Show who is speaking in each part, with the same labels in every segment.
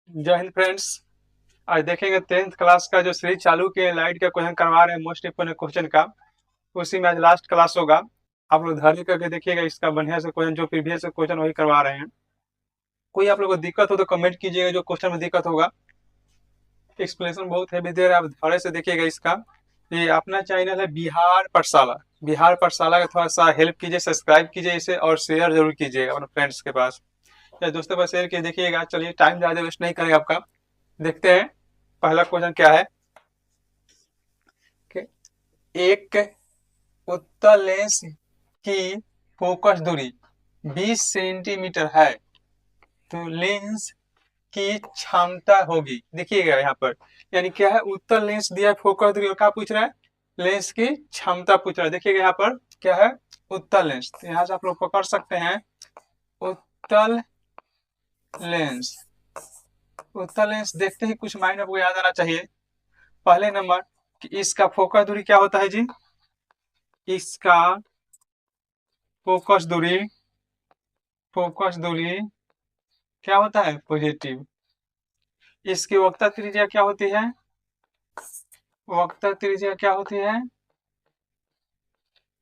Speaker 1: जय हिंद फ्रेंड्स। आज देखेंगे 10th क्लास का जो सीरीज चालू किए लाइट का क्वेश्चन करवा रहे हैं मोस्ट इंपोर्टेंट क्वेश्चन का। उसी में आज लास्ट क्लास होगा। आप लोग धैर्य करके देखिएगा, इसका बढ़िया से क्वेश्चन जो प्रीवियस क्वेश्चन वही करवा रहे हैं। कोई आप लोग को दिक्कत हो तो कमेंट कीजिएगा, जो क्वेश्चन में दिक्कत होगा। एक्सप्लेनेशन बहुत हैवी दे रहा है, आप धैर्य से देखिएगा इसका। ये अपना चैनल है बिहार पाठशाला। बिहार पाठशाला का थोड़ा सा हेल्प कीजिए, सब्सक्राइब कीजिए इसे और शेयर जरूर कीजिएगा अपने फ्रेंड्स के पास या दोस्तों पर शेयर कीजिए। देखिएगा, चलिए टाइम ज़्यादा वेस्ट नहीं करेंगे आपका। देखते हैं पहला क्वेश्चन क्या है कि एक उत्तल लेंस की फोकस दूरी 20 सेंटीमीटर है तो लेंस की क्षमता होगी। देखिएगा यहाँ पर यानी क्या है, उत्तल लेंस दिया है, फोकस दूरी और क्या पूछ रहा है, लेंस की क्षमता पूछ रहा है। देखिएगा यहाँ पर क्या है, उत्तल लेंस। तो यहाँ से आप लोग पकड़ सकते हैं उत्तल लेंस। उत्तल लेंस देखते ही कुछ माइंड आपको याद आना चाहिए। पहले नंबर कि इसका फोकस दूरी क्या होता है जी, इसका फोकस दूरी क्या होता है, पॉजिटिव। इसकी वक्रता त्रिज्या क्या होती है, वक्रता त्रिज्या क्या होती है,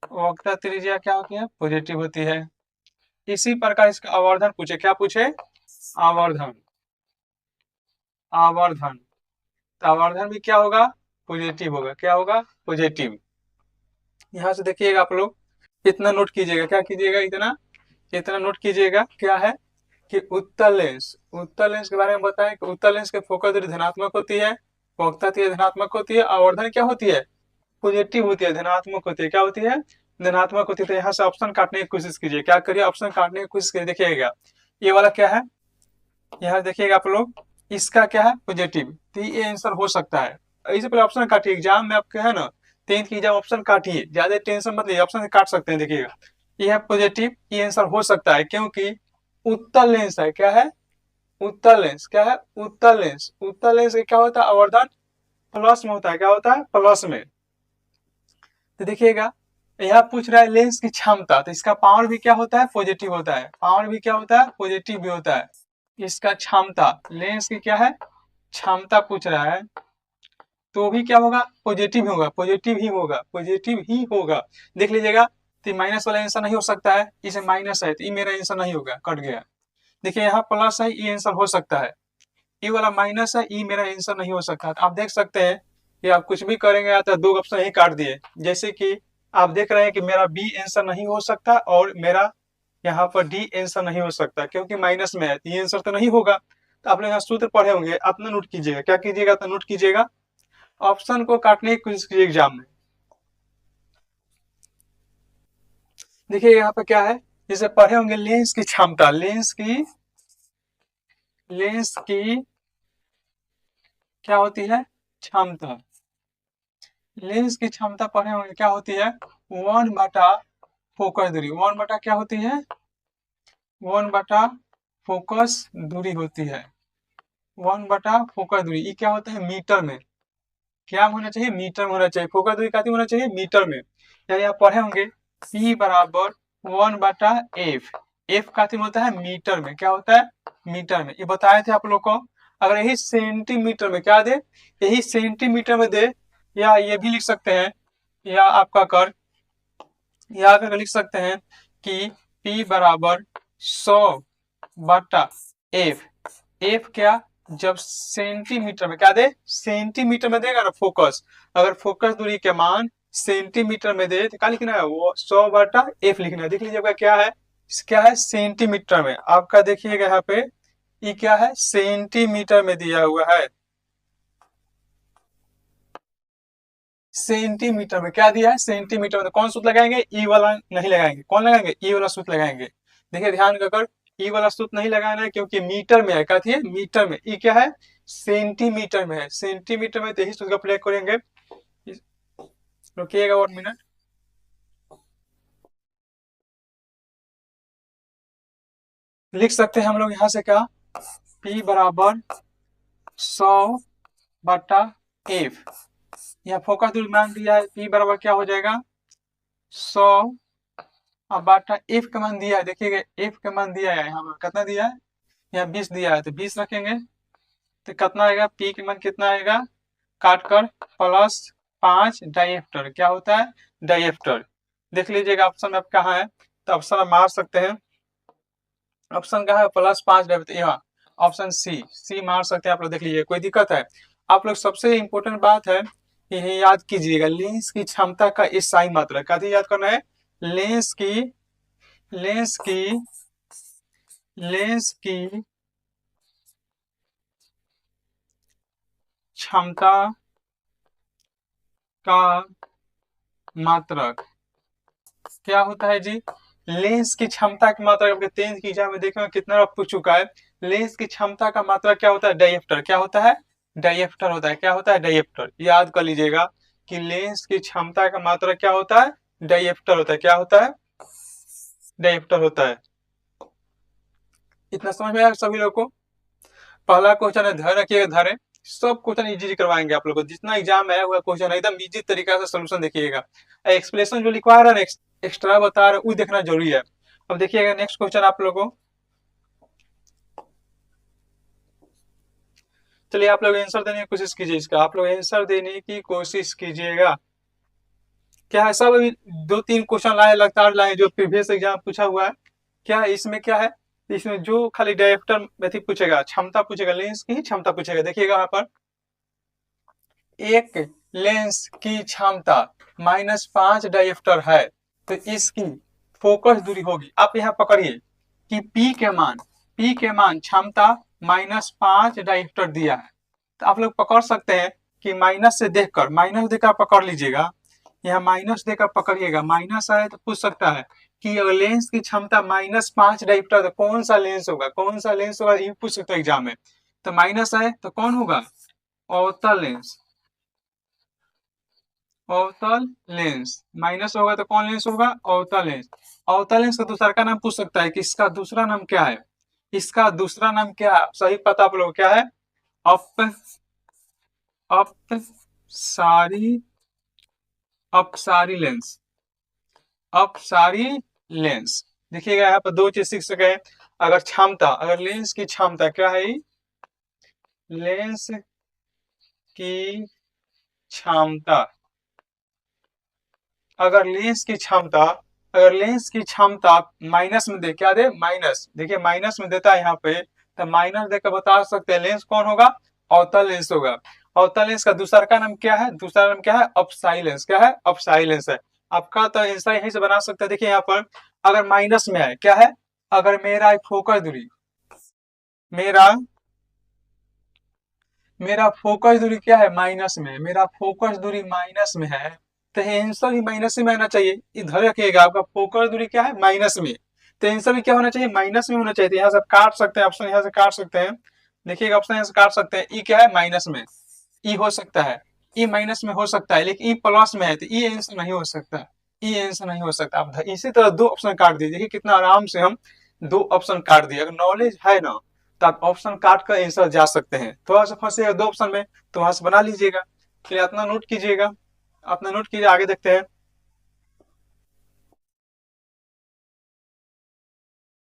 Speaker 1: वक्रता त्रिज्या क्या होती है, पॉजिटिव होती है। इसी प्रकार इसका आवर्धन पूछे, क्या पूछे, आवर्धन। आवर्धन तो आवर्धन भी क्या होगा, पॉजिटिव होगा। क्या होगा, पॉजिटिव। यहाँ से देखिएगा आप लोग, इतना नोट कीजिएगा, क्या कीजिएगा, इतना इतना नोट कीजिएगा। क्या है कि उत्तल लेंस के बारे में बताएं कि उत्तल लेंस के फोकस दूरी धनात्मक होती है, वक्रता त्रिज्या धनात्मक होती है, आवर्धन क्या होती है, पॉजिटिव होती है, धनात्मक होती है। क्या होती है, धनात्मक होती है। तो यहाँ से ऑप्शन काटने की कोशिश कीजिए, क्या करिए, ऑप्शन काटने की कोशिश करिए। देखिएगा ये वाला क्या है, यहाँ देखिएगा आप लोग, इसका क्या है, पॉजिटिव। तो ये आंसर हो सकता है। इससे पहले ऑप्शन काटिए, एग्जाम में आपके है ना 10th की एग्जाम, ऑप्शन काटिए, ज्यादा टेंशन मत लीजिए, ऑप्शन काट सकते हैं। देखिएगा ये है पॉजिटिव, ये आंसर हो सकता है क्योंकि उत्तल लेंस है। क्या है, उत्तल लेंस। क्या है, उत्तल लेंस। उत्तल लेंस क्या होता है, आवर्धन प्लस में होता है। क्या होता है, प्लस में। तो देखिएगा यहाँ पूछ रहा है लेंस की क्षमता, तो इसका पावर भी क्या होता है, पॉजिटिव होता है। पावर भी क्या होता है, पॉजिटिव भी होता है। इसका क्षमता, लेंस की क्या है, क्षमता पूछ रहा है, तो भी क्या होगा, पॉजिटिव होगा, पॉजिटिव ही होगा, पॉजिटिव ही होगा। देख लीजिएगा, तो माइनस वाला आंसर नहीं हो सकता है, इसे माइनस है तो ये मेरा आंसर नहीं होगा, कट गया। देखिए यहाँ प्लस है, ये आंसर हो सकता है। ये वाला माइनस है, ये मेरा आंसर नहीं हो सकता। तो आप देख सकते हैं कि आप कुछ भी करेंगे तो दो ऑप्शन ही काट दिए। जैसे कि आप देख रहे हैं कि मेरा बी आंसर नहीं हो सकता और मेरा यहाँ पर डी आंसर नहीं हो सकता क्योंकि माइनस में है, तो ये आंसर तो नहीं होगा। तो आप लोग यहाँ सूत्र पढ़े होंगे, अपना नोट कीजिएगा। क्या कीजिएगा, तो नोट कीजिएगा, ऑप्शन को काटने की कोशिश कीजिए एग्जाम में। देखिए यहाँ पे क्या है, जैसे पढ़े होंगे लेंस की क्षमता, लेंस की क्या होती है, क्षमता। लेंस की क्षमता पढ़े होंगे, क्या होती है, 1/, फोकस दूरी। 1/, क्या होती है, 1/, फोकस दूरी होती है। 1/, फोकस दूरी, ये क्या होता है, मीटर में। क्या होना चाहिए, मीटर में होना चाहिए। फोकस दूरी कितनी होना चाहिए, मीटर में। यानी आप पढ़े होंगे P बराबर 1/f। एफ काफी होता है मीटर में। क्या होता है, मीटर में। ये बताए थे आप लोग को। अगर यही सेंटीमीटर में क्या दे, यही सेंटीमीटर में दे, या ये भी लिख सकते हैं, या आपका कर यहाँ पे लिख सकते हैं कि P बराबर 100/f। एफ क्या, जब सेंटीमीटर में क्या दे, सेंटीमीटर में देगा ना फोकस, अगर फोकस दूरी के मान सेंटीमीटर में दे तो क्या लिखना है, वो 100/f लिखना है। देख लीजिएगा क्या है सेंटीमीटर में। आपका देखिएगा यहाँ पे ये क्या है, सेंटीमीटर में दिया हुआ है। सेंटीमीटर में क्या दिया है, सेंटीमीटर में। तो कौन सूत्र लगाएंगे, ई वाला नहीं लगाएंगे। कौन लगाएंगे, ई वाला सूत्र लगाएंगे। देखिए ध्यान कर, ई वाला सूत्र नहीं लगाना है क्योंकि मीटर में है। क्या थी, मीटर में। ई क्या है, सेंटीमीटर में है। सेंटीमीटर में तो यही सूत्र अप्लाई करेंगे। रुकिएगा 1 मिनट। लिख सकते हैं हम लोग यहाँ से क्या, P बराबर 100/f। यहाँ फोकस दूरी मान दिया है, P बराबर क्या हो जाएगा, 100/f का मान दिया है। देखिएगा f का मान दिया है, यहाँ पर कितना दिया है, यहाँ 20 दिया है, तो 20 रखेंगे। तो कितना आएगा, पी के मान कितना आएगा, काट कर +5 डाइएफ्टर, क्या होता है, डाइएफ्टर। देख लीजिएगा ऑप्शन में आप कहाँ है, तो ऑप्शन आप मार सकते हैं, ऑप्शन कहाँ है, +5 डाइएफ्टर, यहाँ ऑप्शन सी मार सकते हैं आप लोग, देख लीजिए कोई दिक्कत है। आप लोग सबसे इंपॉर्टेंट बात है ये याद कीजिएगा, लेंस की क्षमता का SI मात्रा, क्या याद करना है, लेंस की लेंस की लेंस की क्षमता का मात्रक क्या होता है जी, लेंस की क्षमता की मात्रा, आपके 10th की एग्जाम में देखो कितना बार पूछ चुका है, लेंस की क्षमता का मात्रा क्या होता है, डाइएफ्टर, क्या होता है, डाइएफ्टर होता है, क्या होता है, डाइएफ्टर। याद कर लीजिएगा कि लेंस की क्षमता का मात्रा क्या होता है, डाइएफ्टर होता है, क्या होता है, डाइएफ्टर होता है। इतना समझ में आया सभी लोगों को। पहला क्वेश्चन है, धैर्य रखिएगा, धैर्य, सब क्वेश्चन इजी करवाएंगे आप लोगों को, जितना एग्जाम आया हुआ क्वेश्चन है एकदम इजी तरीका से सोल्यूशन देखिएगा, एक्सप्लेनेशन जो लिखवा रहा है एक्स्ट्रा बता रहे वो देखना जरूरी है। अब देखिएगा नेक्स्ट क्वेश्चन आप लोगों को, चलिए आप लोग आंसर देने की कोशिश कीजिए, इसका आप लोग आंसर देने की कोशिश कीजिएगा। क्या है, सब अभी 2-3 क्वेश्चन लाए लगातार लाए जो प्रीवियस एग्जाम पूछा हुआ है। क्या है इसमें, क्या है इसमें, जो खाली डायरेक्टर मेथड पूछेगा, क्षमता पूछेगा, लेंस की ही क्षमता पूछेगा। देखिएगा यहाँ पर एक लेंस की क्षमता -5 डायरेक्टर है, तो इसकी फोकस दूरी होगी, आप यहाँ पकड़िए कि P के मान क्षमता -5 डायरेक्टर दिया है, तो आप लोग पकड़ सकते हैं कि माइनस देकर पकड़ लीजिएगा, यहाँ माइनस देकर पकड़िएगा, माइनस आए तो पूछ सकता है कि अगर लेंस की क्षमता -5 डायरेक्टर तो कौन सा लेंस होगा, ये पूछ सकता है एग्जाम में। तो माइनस आए तो कौन होगा, अवतल लेंस, माइनस होगा तो कौन लेंस होगा, अवतल लेंस का दूसरा का नाम पूछ सकता है कि इसका दूसरा नाम क्या है, इसका दूसरा नाम क्या है, सही पता आप लोग क्या है, अप अपसारी लेंस। देखिएगा यहाँ पर 2 चीज सीख सके, अगर क्षमता, अगर लेंस की क्षमता क्या है, लेंस की क्षमता, अगर लेंस की क्षमता माइनस में दे, क्या दे, माइनस, देखिए माइनस में देता है यहाँ पे, तो माइनस देकर बता सकते हैं लेंस कौन होगा, अवतल लेंस होगा। अवतल लेंस का दूसरा का नाम क्या है, दूसरा नाम क्या है, अपसाई लेंस, क्या है, अपसाई लेंस है। आपका तो आंसर यहीं से बना सकते हैं। देखिए यहाँ पर अगर माइनस में है, क्या है, अगर मेरा फोकस दूरी, मेरा फोकस दूरी क्या है, माइनस में, मेरा फोकस दूरी माइनस में है, तो आंसर भी माइनस में आना चाहिए। इधर रखिएगा, आपका फोकस दूरी क्या है, माइनस में, तो आंसर भी क्या होना चाहिए, माइनस में होना चाहिए। तो यहाँ से काट सकते हैं, ऑप्शन यहाँ से काट सकते हैं, देखिएगा ऑप्शन यहाँ से काट सकते हैं। ई क्या है, माइनस में, ई हो सकता है, ई माइनस में हो सकता है, लेकिन ई प्लस में है, तो ई आंसर नहीं हो सकता, ई आंसर नहीं हो सकता। आप इसी तरह 2 ऑप्शन काट दीजिए, देखिए कितना आराम से हम 2 ऑप्शन काट दिए। अगर नॉलेज है ना तो आप ऑप्शन काट कर आंसर जा सकते हैं। थोड़ा सा फंसेगा 2 ऑप्शन में तो वहां से बना लीजिएगा। चलिए अपना नोट कीजिएगा, अपना नोट कीजिए, आगे देखते हैं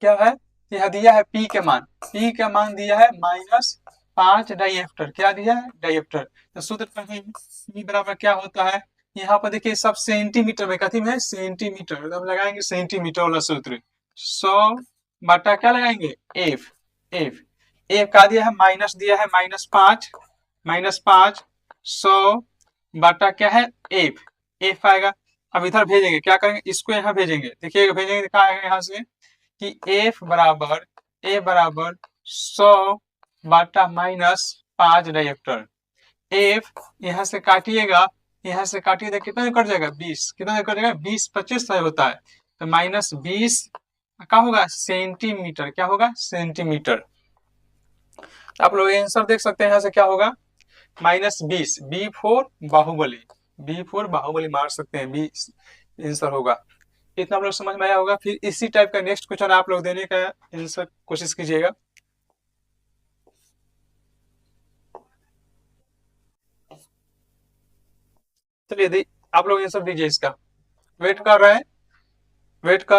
Speaker 1: क्या है। यह दिया है पी के मान, पी का मान दिया है -5 डाइएफ्टर, क्या दिया है, डाइएफ्टर। तो सूत्र पी बराबर क्या होता है, यहाँ पर देखिए सब सेंटीमीटर में, कथी में, सेंटीमीटर, तो हम लगाएंगे सेंटीमीटर वाला सूत्र, 100 बटा क्या लगाएंगे, एफ, एफ, एफ का दिया है माइनस, दिया है -5, 100 बटा क्या है, एफ, एफ आएगा। अब इधर भेजेंगे, क्या करेंगे, इसको यहाँ भेजेंगे, देखिएगा भेजेंगे, कहा आएगा यहाँ से कि एफ बराबर 100 बटा -5 डाइएफ्टर। एफ यहाँ से काटिएगा, यहाँ से काटिएगा, कितना कट जाएगा, 20, कितना कट जाएगा, 20, 25 होता है, तो -20 क्या होगा, सेंटीमीटर, क्या होगा, सेंटीमीटर। आप लोग आंसर देख सकते हैं, यहाँ से क्या होगा, -20, बी फोर बाहुबली मार सकते हैं, 20 आंसर होगा। इतना आप लोग समझ में आया होगा। फिर इसी टाइप का नेक्स्ट क्वेश्चन आप लोग देने का आंसर कोशिश कीजिएगा। चलिए आप लोग आंसर दीजिए इसका, वेट कर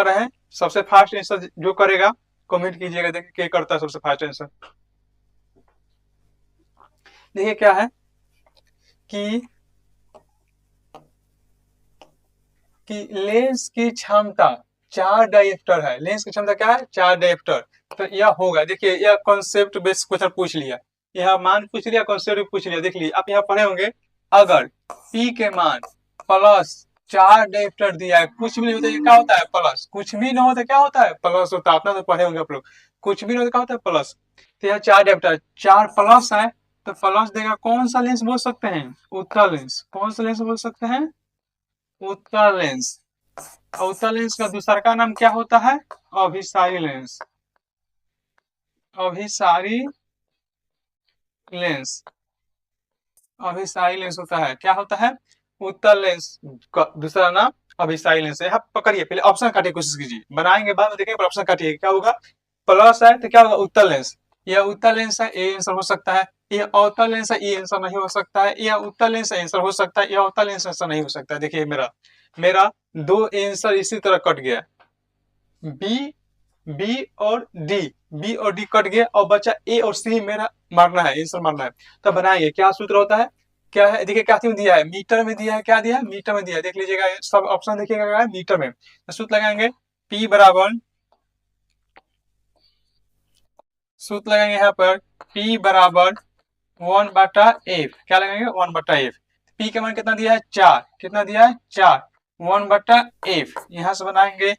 Speaker 1: रहे हैं, सबसे फास्ट आंसर जो करेगा कमेंट कीजिएगा, देखिए क्या करता है सबसे फास्ट आंसर। देखिए क्या है कि लेंस की क्षमता 4 डायप्टर है। लेंस की क्षमता क्या है? 4 डायप्टर। तो यह होगा, देखिए यह कॉन्सेप्ट बेस्ड क्वेश्चन पूछ लिया, यह मान पूछ लिया, कॉन्सेप्ट पूछ लिया। देख लीजिए आप यहाँ पढ़े होंगे, अगर P के मान प्लस 4 डायप्टर दिया है, कुछ भी नहीं होता क्या होता है? प्लस। कुछ भी ना होता क्या होता है? प्लस होता है। अपना तो पढ़े होंगे आप लोग, कुछ भी नहीं होता क्या होता है? प्लस। तो यह 4 डायप्टर, 4 प्लस है तो प्लस देगा। कौन सा लेंस बोल सकते हैं? उत्तल लेंस। कौन सा लेंस बोल सकते हैं? उत्तल लेंस। उत्तल लेंस का दूसरा का नाम क्या होता है? अभिसारी लेंस। अभिसारी लेंस। अभिसारी लेंस होता है। क्या होता है? उत्तल लेंस का दूसरा नाम अभिसारी लेंस है। आप पकड़िए, पहले ऑप्शन काटिए, कोशिश कीजिए, बनाएंगे बाद में देखेंगे, पर ऑप्शन काटिए। क्या होगा? प्लस है तो क्या होगा? उत्तल लेंस। यह उत्तल लेंस है, ए आंसर हो सकता है। यह अवतल लेंस है, ये आंसर नहीं हो सकता है। यह उत्तल लेंस है, आंसर हो सकता है। यह अवतल लेंस आंसर नहीं हो सकता है। देखिए मेरा मेरा 2 आंसर इसी तरह कट गया। बी और डी, बी और डी कट गया और बचा ए और सी। मेरा मारना है, आंसर मारना है। तो बनाएंगे, क्या सूत्र होता है? क्या है? देखिए क्या में दिया है? मीटर में दिया है। क्या दिया है? मीटर में दिया है। देख लीजिएगा सब ऑप्शन, देखिएगा क्या है? मीटर में। तो सूत्र लगाएंगे, P बराबर, सूत्र लगाएंगे यहाँ पर P बराबर 1/f। क्या लगाएंगे? 1/f। P का मान कितना दिया है? 4। कितना दिया है? 4। 1/f। यहाँ से बनाएंगे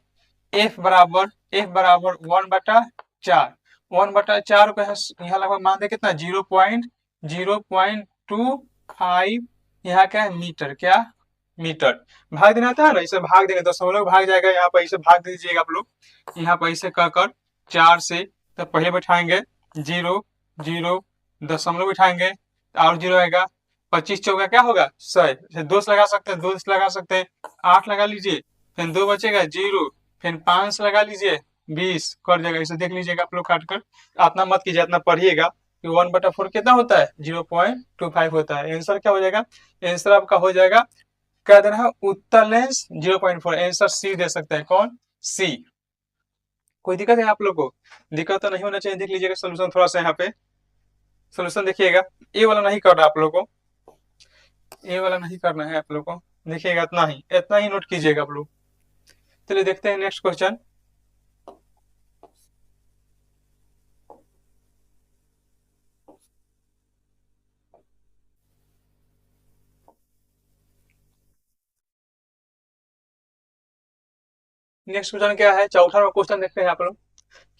Speaker 1: f बराबर 1/4। 1/4 को यहाँ लगभग मान दे कितना? 0.025। यहाँ क्या है? मीटर। क्या? मीटर। भाग देना था ना, इसे भाग देंगे, दशमलव भाग जाएगा। यहाँ पर इसे भाग दीजिएगा आप लोग, यहाँ पर इसे कहकर 4 से। तो पहले बैठाएंगे 0 0, दशमलव बैठाएंगे और 0 आएगा। 25 चौका क्या होगा? 100। 2 से लगा सकते हैं, 2 से लगा सकते हैं, 8 लगा लीजिए, फिर 2 बचेगा 0, फिर 5 से लगा लीजिए 20 कर जाएगा। इसे देख लीजिएगा आप लोग काट कर, इतना मत कीजिए, इतना पढ़िएगा कि 1/4 कितना होता है? 0.25 होता है। आंसर क्या हो जाएगा? आंसर आपका हो जाएगा, क्या देना है? उत्तल लेंस 0.4। आंसर सी दे सकते हैं। कौन? सी। कोई दिक्कत है आप लोग को? दिक्कत तो नहीं होना चाहिए। देख लीजिएगा सोल्यूशन थोड़ा सा, यहाँ पे सोल्यूशन देखिएगा। ए वाला नहीं करना आप लोग को, ए वाला नहीं करना है आप लोग को। देखिएगा इतना ही नोट कीजिएगा आप लोग। चलिए देखते हैं नेक्स्ट क्वेश्चन। नेक्स्ट क्वेश्चन क्या है? चौथा क्वेश्चन देखते हैं आप लोग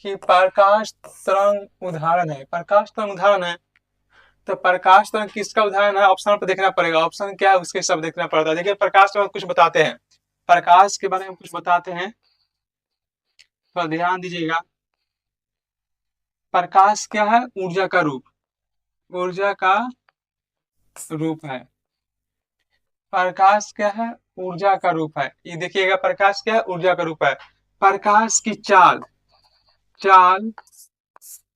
Speaker 1: कि प्रकाश तरंग उदाहरण है। प्रकाश तरंग उदाहरण है, तो प्रकाश तरंग किसका उदाहरण है? ऑप्शन पर देखना पड़ेगा। ऑप्शन क्या है उसके सब देखना पड़ता है। देखिए प्रकाश के बारे में कुछ बताते हैं, प्रकाश के बारे में कुछ बताते हैं, तो ध्यान दीजिएगा। प्रकाश क्या है? ऊर्जा का रूप, ऊर्जा का रूप है। प्रकाश क्या है? ऊर्जा का रूप है। ये देखिएगा, प्रकाश क्या है? ऊर्जा का रूप है। प्रकाश की चाल, चाल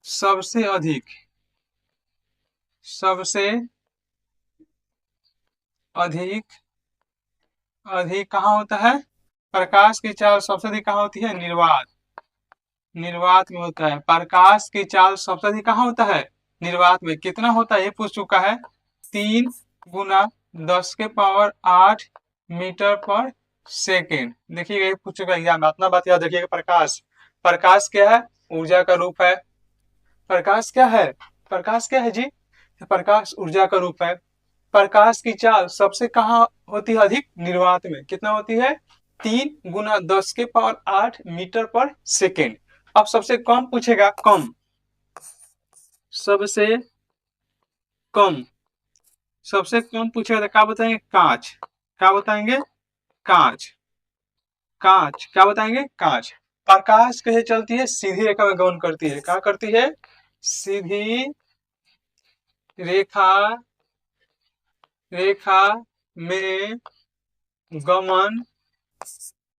Speaker 1: सबसे अधिक, सबसे अधिक, अधिक कहाँ होता है? प्रकाश की चाल सबसे अधिक कहाँ होती है? निर्वात, निर्वात में होता है। प्रकाश की चाल सबसे अधिक कहाँ होता है? निर्वात में। कितना होता है? ये पूछ चुका है। 3 गुना 10⁸ मीटर पर सेकेंड। देखिएगा ये पूछ चुका एग्जाम में, अपना बात याद रखिएगा। प्रकाश, प्रकाश क्या है? ऊर्जा का रूप है। प्रकाश क्या है? प्रकाश क्या है जी? प्रकाश ऊर्जा का रूप है। प्रकाश की चाल सबसे कहाँ होती है अधिक? निर्वात में। कितना होती है? 3 गुना 10⁸ मीटर पर सेकेंड। अब सबसे कम पूछेगा, कम, सबसे कम, सबसे कम पूछेगा तो क्या बताएंगे? कांच। क्या बताएंगे? कांच। कांच। क्या बताएंगे? कांच। प्रकाश कैसे चलती है? सीधी रेखा में गमन करती है। क्या करती है? सीधी रेखा, रेखा में गमन,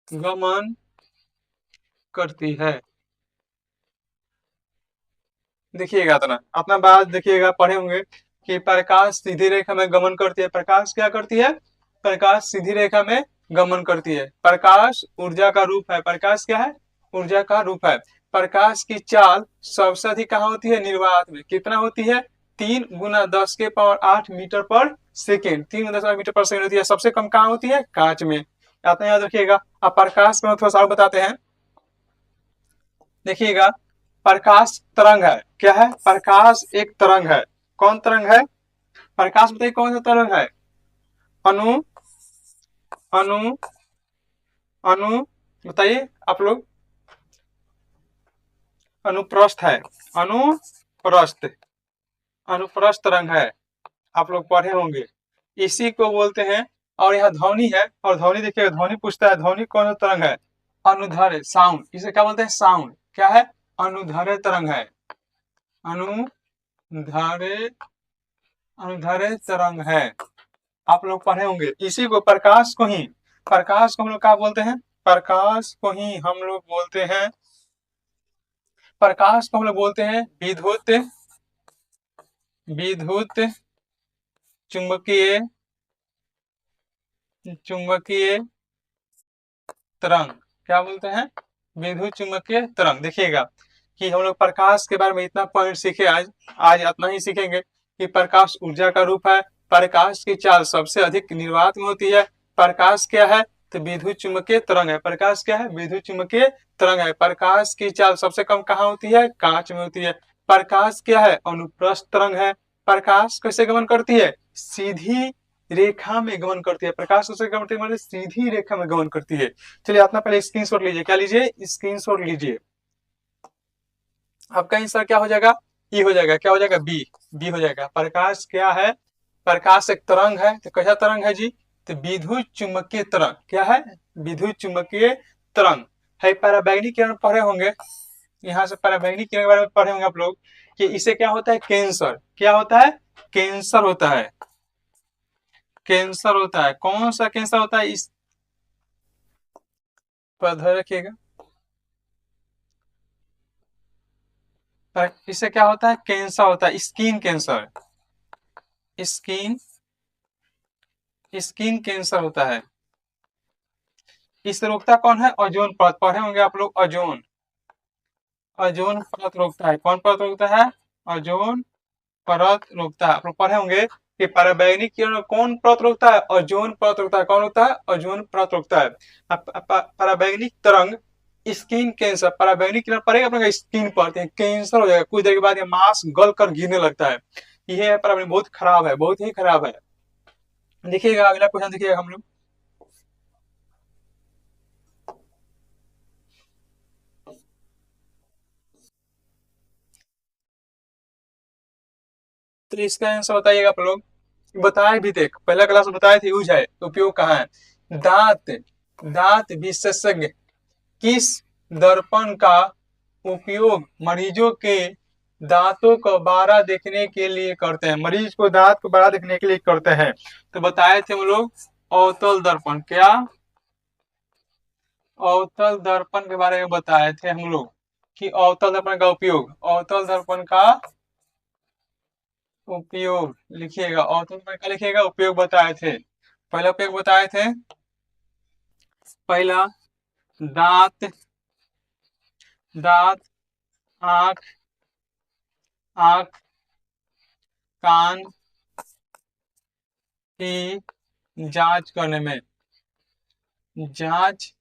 Speaker 1: गमन करती है। देखिएगा अपना बात देखिएगा, पढ़े होंगे कि प्रकाश सीधी रेखा में गमन करती है। प्रकाश क्या करती है? प्रकाश सीधी रेखा में गमन करती है। प्रकाश ऊर्जा का रूप है। प्रकाश क्या है? ऊर्जा का रूप है। प्रकाश की चाल सबसे अधिक कहाँ होती है? निर्वात में। कितना होती है? 3 गुना 10 के पावर 8 मीटर पर सेकेंड। 3 गुना 10 मीटर पर सेकेंड होती है, सबसे कम कहाँ होती है? कांच में। आता याद रखिएगा। अब प्रकाश में थोड़ा सा और बताते हैं, देखिएगा। प्रकाश तरंग है, क्या है? प्रकाश एक तरंग है। कौन तरंग है? प्रकाश बताइए कौन सा तरंग है? अनु अनु अनु बताइए आप लोग। अनुप्रस्थ है, अनुप्रस्थ, अनुप्रस्थ तरंग है, आप लोग पढ़े होंगे, इसी को बोलते हैं। और यह ध्वनि है, और ध्वनि देखिएगा, ध्वनि पूछता है ध्वनि कौन सा तरंग है? अनुदैर्ध्य, साउंड, इसे क्या बोलते हैं? साउंड। क्या है? अनुदैर्ध्य तरंग है, अनुदैर्ध्य, अनुदैर्ध्य तरंग है, आप लोग पढ़े होंगे। इसी को प्रकाश को ही, प्रकाश को हम लोग क्या बोलते हैं? प्रकाश को ही हम लोग बोलते हैं, प्रकाश को हम लोग बोलते हैं विद्युत, विद्युत चुंबकीय, चुंबकीय तरंग। क्या बोलते हैं? विद्युत चुंबकीय तरंग। देखिएगा कि हम लोग प्रकाश के बारे में इतना पॉइंट सीखे आज इतना ही सीखेंगे कि प्रकाश ऊर्जा का रूप है, प्रकाश की चाल सबसे अधिक निर्वात में होती है, प्रकाश क्या है? तो विद्युत चुंबकीय तरंग है। प्रकाश क्या है? विद्युत चुंबकीय तरंग है। प्रकाश की चाल सबसे कम कहाँ होती है? कांच में होती है। प्रकाश क्या है? अनुप्रस्थ तरंग है। प्रकाश कैसे गमन करती है? सीधी रेखा में गमन करती है। प्रकाश कैसे गमन करती है? मतलब सीधी रेखा में गमन करती है। चलिए अपना पहले स्क्रीनशॉट लीजिए। क्या लीजिए? स्क्रीनशॉट लीजिए। आपका आंसर क्या हो जाएगा? ई हो जाएगा। क्या हो जाएगा? बी, बी हो जाएगा। प्रकाश क्या है? प्रकाश एक तरंग है। तो कैसा तरंग है जी? तो विद्युत चुंबकीय तरंग। क्या है? विद्युत चुंबकीय तरंग है। पराबैंगनी किरण पढ़े होंगे, यहाँ से पराबैंगनी किरण के बारे में पढ़े होंगे आप लोग कि इसे क्या होता है? कैंसर। क्या होता है? कैंसर होता है, कैंसर होता है। कौन सा कैंसर होता है? इस पर ध्यान रखिएगा। इससे क्या होता है? कैंसर होता है, skin cancer, skin, skin cancer होता है। इस रोकता कौन है? ओजोन परत। पढ़े होंगे आप लोग ओजोन, ओजोन परत रोकता है। कौन परत रोकता है? ओजोन परत रोकता है। आप लोग पढ़े होंगे कि पराबैंगनी किरण कौन परत रोकता है? ओजोन परत रोकता है। कौन रोकता है? ओजोन परत रोकता है। पराबैंगनी तरंग, स्किन कैंसर, पराबैंगनी किरण पड़ेगा अपने स्किन पर, कैंसर हो जाएगा। कुछ देर के बाद ये मांस गल कर गिरने लगता है। यह पराबैंगनी बहुत खराब है, बहुत ही खराब है। देखिएगा अगला क्वेश्चन, देखिएगा हम लोग। तो इसका आंसर बताइएगा आप लोग। बताए भी थे, पहला क्लास में बताए थे, यूज है, उपयोग कहाँ है? दांत, दांत विशेषज्ञ किस दर्पण का उपयोग मरीजों के दांतों को बारह देखने के लिए करते हैं? मरीज को दांत को बारह देखने के लिए करते हैं। तो बताए थे हम लोग अवतल दर्पण। क्या? अवतल दर्पण के बारे में बताए थे हम लोग कि अवतल दर्पण का उपयोग, अवतल दर्पण का उपयोग लिखिएगा, अवतल दर्पण का लिखिएगा, उपयोग बताए थे। पहला उपयोग बताए थे, पहला दांत, दांत, आंख, आंख, कान की जांच करने में, जांच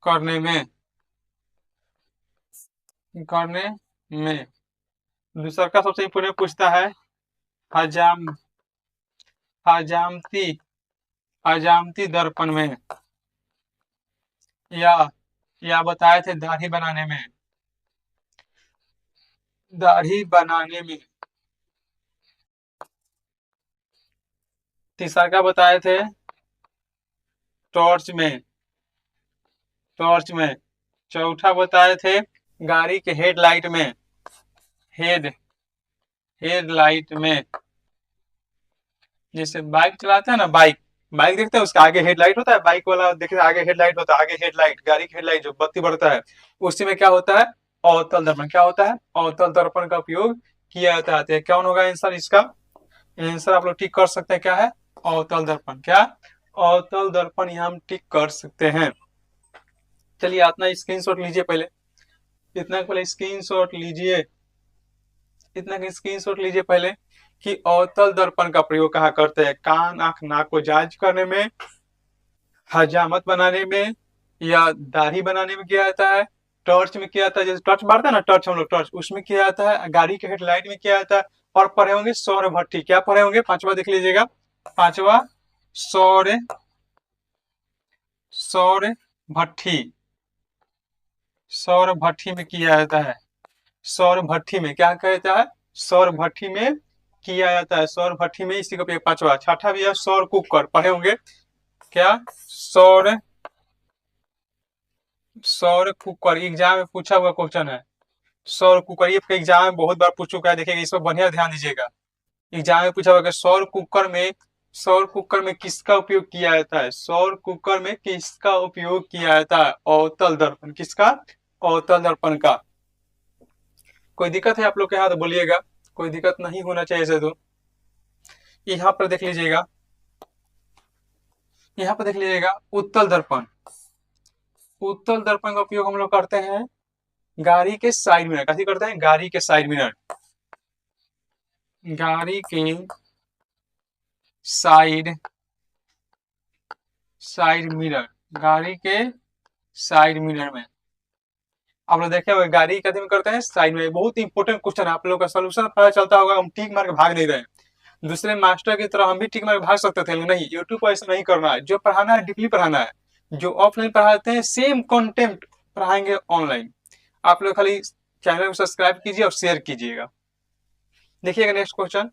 Speaker 1: करने में, करने में। दूसरा का सबसे इंपोर्टेंट पूछता है हजाम, हजामती, हजामती दर्पण में, या बताए थे दाढ़ी बनाने में, दाढ़ी बनाने में। तीसरा का बताए थे टॉर्च में, टॉर्च में। चौथा बताए थे गाड़ी के हेडलाइट में, हेड, हेडलाइट में। जैसे बाइक चलाते हैं ना, बाइक, बाइक देखते हैं उसका आगे हेडलाइट होता है, बाइक वाला देखते आगे हेडलाइट होता है, आगे हेडलाइट, गाड़ी की हेडलाइट जो बत्ती बढ़ता है, उसी में क्या होता है? अवतल दर्पण। क्या होता है? अवतल दर्पण का उपयोग किया जाता है। तो कौन होगा आंसर इसका? आंसर आप लोग टिक कर सकते हैं, क्या है? अवतल दर्पण। क्या? अवतल दर्पण यहाँ हम टिक कर सकते हैं। चलिए अपना स्क्रीनशॉट लीजिए, पहले इतना पहले स्क्रीनशॉट लीजिए, इतना का स्क्रीनशॉट लीजिए पहले कि अवतल दर्पण का प्रयोग कहाँ करते हैं, कान आंख नाक को जांच करने में, हजामत बनाने में, या दाढ़ी बनाने में किया जाता है, टॉर्च में किया जाता है, जैसे टॉर्च मारता है ना, टॉर्च हम लोग टॉर्च उसमें किया जाता है, गाड़ी के हेडलाइट में किया जाता है। और पढ़े होंगे सौर भट्ठी, क्या पढ़े होंगे, पांचवा देख लीजिएगा, पांचवा सौर सौर भट्ठी, सौर भट्ठी में किया जाता है, सौर भट्ठी में क्या कहता है, सौर भट्ठी में किया जाता है, सौर भट्ठी में, इसी को पांचवा। छठा भी है सौर कुकर, पढ़े होंगे क्या, सौर सौर कुकर, एग्जाम में पूछा हुआ क्वेश्चन है, सौर कुकर, ये एग्जाम में बहुत बार पूछ चुका है, देखिएगा इस पर बढ़िया ध्यान दीजिएगा। एग्जाम में पूछा हुआ कि सौर कुकर में किसका उपयोग किया जाता है, सौर कुकर में किसका उपयोग किया जाता है, अवतल दर्पण, किसका, अवतल दर्पण का। कोई दिक्कत है आप लोग के यहाँ तो बोलिएगा, कोई दिक्कत नहीं होना चाहिए ऐसे तो। यहाँ पर देख लीजिएगा, यहाँ पर देख लीजिएगा उत्तल दर्पण, उत्तल दर्पण का उपयोग हम लोग करते हैं गाड़ी के साइड मिरर, कैसे करते हैं, गाड़ी के साइड मिरर, गाड़ी के साइड साइड मिरर, गाड़ी के साइड मिरर में आप लोग देखे हुए गाड़ी कैसे में करते हैं, साइड में। बहुत इंपॉर्टेंट क्वेश्चन है, आप लोग का सोल्यूशन पता चलता होगा, हम टिक मार के भाग नहीं रहे। दूसरे मास्टर की तरह हम भी टिक मार के भाग सकते थे, नहीं, यूट्यूब पर ऐसा नहीं करना है, जो पढ़ाना है डीपली पढ़ाना है, जो ऑफलाइन पढ़ाते हैं सेम कंटेंट पढ़ाएंगे ऑनलाइन। आप लोग खाली चैनल को सब्सक्राइब कीजिए और शेयर कीजिएगा। देखिएगा नेक्स्ट क्वेश्चन,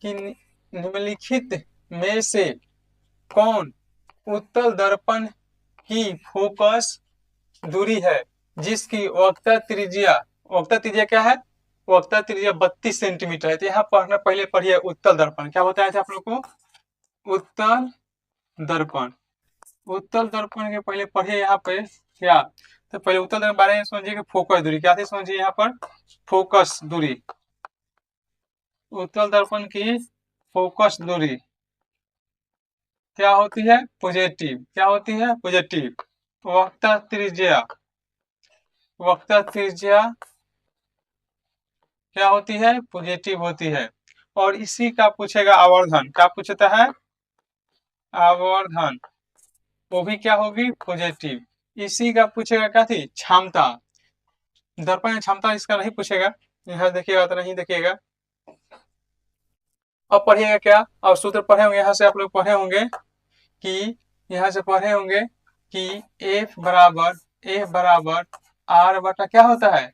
Speaker 1: कि निम्नलिखित में से कौन उत्तल दर्पण की फोकस दूरी है जिसकी वक्रता त्रिज्या क्या है, वक्रता त्रिज्या 32 सेंटीमीटर है। तो यहाँ पढ़ना, पहले पढ़िए उत्तल दर्पण, क्या बताया था आप लोग को, उत्तल दर्पण, उत्तल दर्पण के पहले पढ़िए यहाँ पे क्या, तो पहले उत्तल दर्पण के बारे में समझिए कि फोकस दूरी क्या थी, समझिए यहाँ पर फोकस दूरी, उत्तल दर्पण की फोकस दूरी क्या होती है, पॉजिटिव, क्या होती है, पॉजिटिव। वक्रता त्रिज्या, वक्रता त्रिज्या क्या होती है, पॉजिटिव होती है। और इसी का पूछेगा आवर्धन, क्या पूछता है, आवर्धन, वो भी क्या होगी, पॉजिटिव। इसी का पूछेगा क्या थी, क्षमता, दर्पण क्षमता इसका नहीं पूछेगा, यहाँ देखिएगा तो नहीं देखिएगा। अब पढ़िएगा क्या, और सूत्र पढ़े होंगे, यहाँ से आप लोग पढ़े होंगे कि, यहाँ से पढ़े होंगे कि F बराबर R बटा क्या होता है,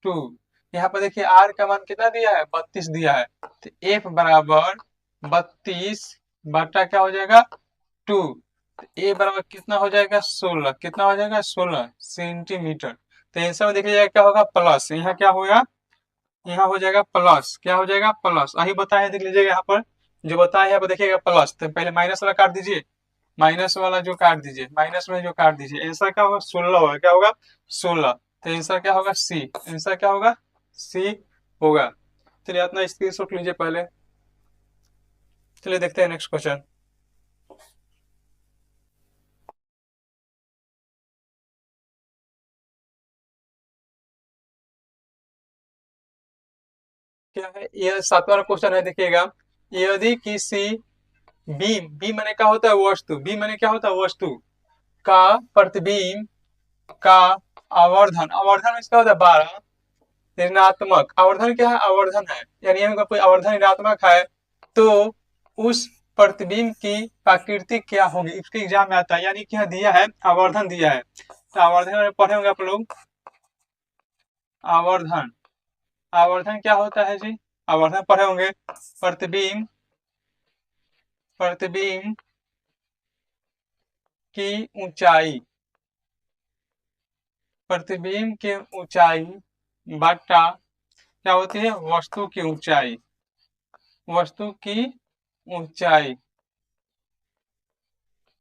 Speaker 1: 2। यहाँ पर देखिए R का मान कितना दिया है, 32 दिया है, तो F बराबर 32 बटा क्या हो जाएगा, 2। तो A बराबर कितना हो जाएगा, 16, कितना हो जाएगा, 16 सेंटीमीटर। तो आंसर में देखिए क्या होगा, प्लस, यहाँ क्या होगा, यहाँ हो जाएगा प्लस, क्या हो जाएगा, प्लस। अभी बताया देख लीजिएगा, यहाँ पर जो बताया यहाँ पर देखिएगा प्लस, तो पहले माइनस वाला काट दीजिए, माइनस वाला जो काट दीजिए, माइनस में जो काट दीजिए, आंसर क्या होगा, 16 होगा, क्या होगा, 16। तो आंसर क्या होगा, सी, आंसर क्या होगा, सी होगा। चलिए अपना स्क्रीनशॉट लीजिए पहले, चलिए देखते हैं नेक्स्ट क्वेश्चन। क्या है, यह 7वां क्वेश्चन है, देखिएगा, यदि किसी बीम, बीम माने क्या होता है, वस्तु, बीम माने क्या होता है, वस्तु का प्रतिबिंब का आवर्धन, आवर्धन इसका होता है 12, ऋणात्मक, आवर्धन क्या है, आवर्धन है, यानी अगर कोई आवर्धन ऋणात्मक है तो उस प्रतिबिंब की प्रकृति क्या होगी, इसके एग्जाम में आता है, यानी क्या दिया है, आवर्धन दिया है। तो आवर्धन में पढ़े होंगे आप लोग, आवर्धन, आवर्धन क्या होता है जी, आवर्धन पढ़े होंगे, प्रतिबिंब, प्रतिबिंब की ऊंचाई, प्रतिबिंब की ऊंचाई बटा क्या होती है, वस्तु की ऊंचाई, वस्तु की ऊंचाई।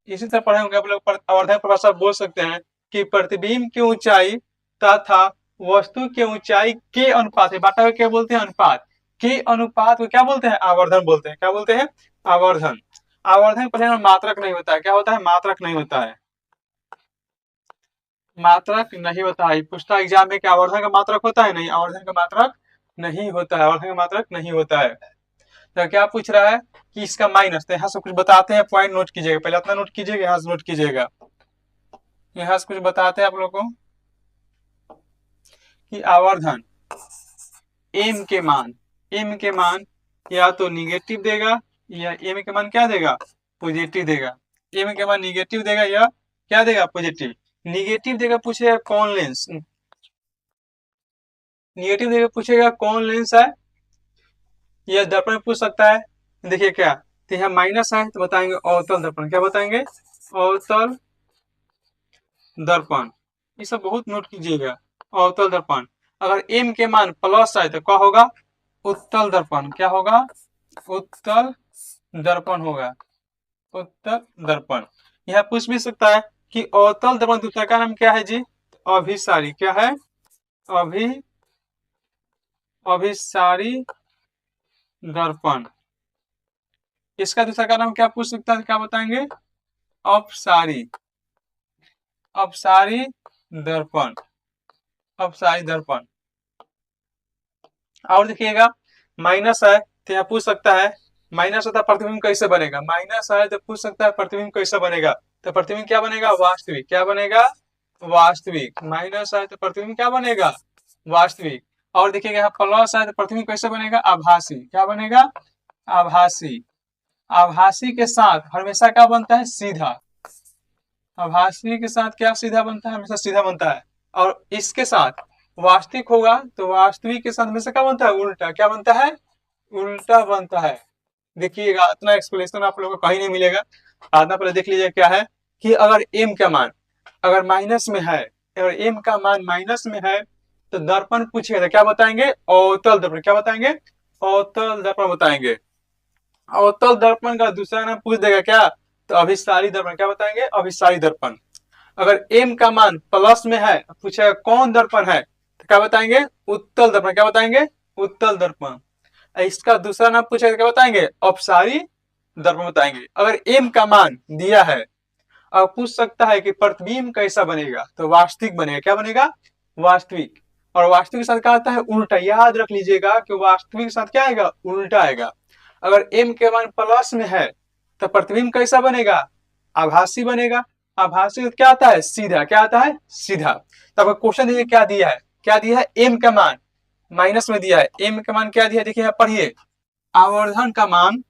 Speaker 1: इसी तरह पढ़े होंगे आप लोग, आवर्धन परिभाषा बोल सकते हैं कि प्रतिबिंब की ऊंचाई तथा वस्तु की ऊंचाई के अनुपात, बाटा को क्या बोलते हैं, अनुपात, के अनुपात को क्या बोलते हैं, आवर्धन बोलते हैं, क्या बोलते हैं, आवर्धन। आवर्धन के परिमाण मात्रक नहीं होता है। क्या होता है? मात्रक नहीं होता है, मात्रक नहीं होता है। पूछता एग्जाम में कि आवर्धन का मात्रक होता है? नहीं, आवर्धन का मात्रक नहीं होता है, आवर्धन का मात्रक नहीं होता है। तो क्या पूछ रहा है कि इसका माइनस, तो यहाँ से कुछ बताते हैं, पॉइंट नोट कीजिएगा, पहले अपना नोट कीजिएगा, यहाँ से नोट कीजिएगा। यहाँ से कुछ बताते हैं आप लोगों को कि आवर्धन एम के मान या तो निगेटिव देगा या एम के मान क्या देगा? पॉजिटिव देगा। एम के मान निगेटिव देगा या क्या देगा? पॉजिटिव। निगेटिव देगा, पूछेगा कौन लेंस, निगेटिव देगा पूछेगा कौन लेंस है, यह दर्पण पूछ सकता है। देखिए क्या, तो यहाँ माइनस है तो बताएंगे अवतल दर्पण। क्या बताएंगे? अवतल दर्पण। ये सब बहुत नोट कीजिएगा, अवतल दर्पण। अगर एम के मान प्लस आए तो क्या होगा? उत्तल दर्पण। क्या होगा? उत्तल दर्पण होगा, उत्तल दर्पण। यह पूछ भी सकता है कि अवतल दर्पण दूसरा का नाम क्या है जी? अभिसारी। क्या है? अभिसारी दर्पण। इसका दूसरा का नाम क्या पूछ सकता है? क्या बताएंगे? अपसारी, अपसारी दर्पण, अपसारी दर्पण। और देखिएगा माइनस है तो यहाँ पूछ सकता है, माइनस होता है प्रतिबिंब कैसे बनेगा? माइनस है तो पूछ सकता है प्रतिबिंब कैसे बनेगा? तो प्रतिबिंब क्या बनेगा? वास्तविक। क्या बनेगा? वास्तविक। माइनस है तो प्रतिबिंब क्या बनेगा? वास्तविक। और देखिएगा यहाँ प्लस है तो प्रतिबिंब कैसे बनेगा? आभासी। क्या बनेगा? आभासी। आभासी के साथ हमेशा क्या बनता है? सीधा। आभासी के साथ क्या सीधा बनता है? हमेशा सीधा बनता है। और इसके साथ वास्तविक होगा तो वास्तविक के साथ हमेशा क्या बनता है? उल्टा। क्या बनता है? उल्टा बनता है। देखिएगा इतना एक्सप्लेनेशन आप लोगों को कहीं नहीं मिलेगा। आधा पहले देख लीजिए क्या है कि अगर एम का मान अगर माइनस में है, अगर एम का मान माइनस में है तो दर्पण पूछेगा तो क्या बताएंगे? अवतल दर्पण। क्या बताएंगे? अवतल दर्पण बताएंगे। अवतल दर्पण का दूसरा नाम पूछ देगा क्या? तो अभिसारी दर्पण। क्या बताएंगे? अभिसारी दर्पण। अगर एम का मान प्लस में है, पूछेगा कौन दर्पण है, तो क्या बताएंगे? उत्तल दर्पण। क्या बताएंगे? उत्तल दर्पण। इसका दूसरा नाम पूछेगा क्या बताएंगे? अपसारी दर्पण बताएंगे। अगर एम का मान दिया है और पूछ सकता है कि प्रतिबिंब कैसा बनेगा, तो वास्तविक बनेगा। क्या बनेगा? वास्तविक। और वास्तविक के साथ क्या आता है? उल्टा। याद रख लीजिएगा कि वास्तविक के साथ क्या आएगा? उल्टा आएगा। अगर एम के मान प्लस में है तो प्रतिबिंब कैसा बनेगा? आभासी बनेगा। आभासी क्या आता है? सीधा। क्या आता है? सीधा। तो आपको क्वेश्चन देखिए क्या दिया है, क्या दिया है? एम का मान माइनस में दिया है। एम का मान क्या दिया है? देखिए यहाँ पढ़िए, आवर्धन का मान,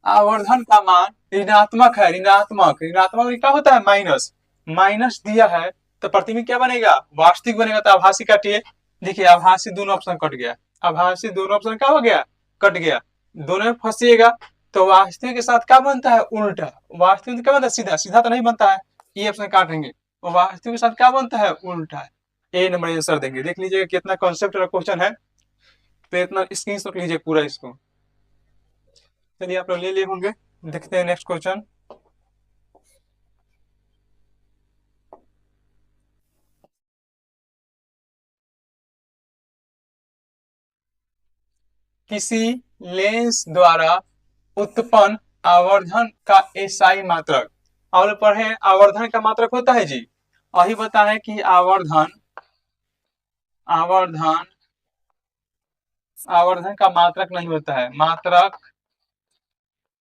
Speaker 1: आवर्धन का मान ऋणात्मक है। ऋणात्मक, ऋणात्मक में क्या होता है? माइनस। माइनस दिया है तो प्रतिबिंब क्या बनेगा? वास्तविक बनेगा। तो आभासी काटिए। देखिए आभासी दोनों ऑप्शन कट गया, आभासी दोनों ऑप्शन क्या हो गया? कट गया। दोनों में फंसिएगा तो वास्तविक के साथ क्या बनता है? उल्टा। वास्तविक क्या बनता है? सीधा। सीधा तो नहीं बनता है, ये ऑप्शन काटेंगे। तो वास्तविक के साथ क्या बनता है? उल्टा। ए नंबर आंसर देंगे। देख लीजिएगा कितना कॉन्सेप्ट का क्वेश्चन है, तो इतना स्क्रीनशॉट लीजिए पूरा इसको। चलिए आप लोग ले लिए होंगे, देखते हैं नेक्स्ट क्वेश्चन। किसी लेंस द्वारा उत्पन्न आवर्धन का एसआई मात्रक, और पढ़े आवर्धन का मात्रक होता है जी। वही बता है कि आवर्धन, आवर्धन, आवर्धन का मात्रक नहीं होता है, मात्रक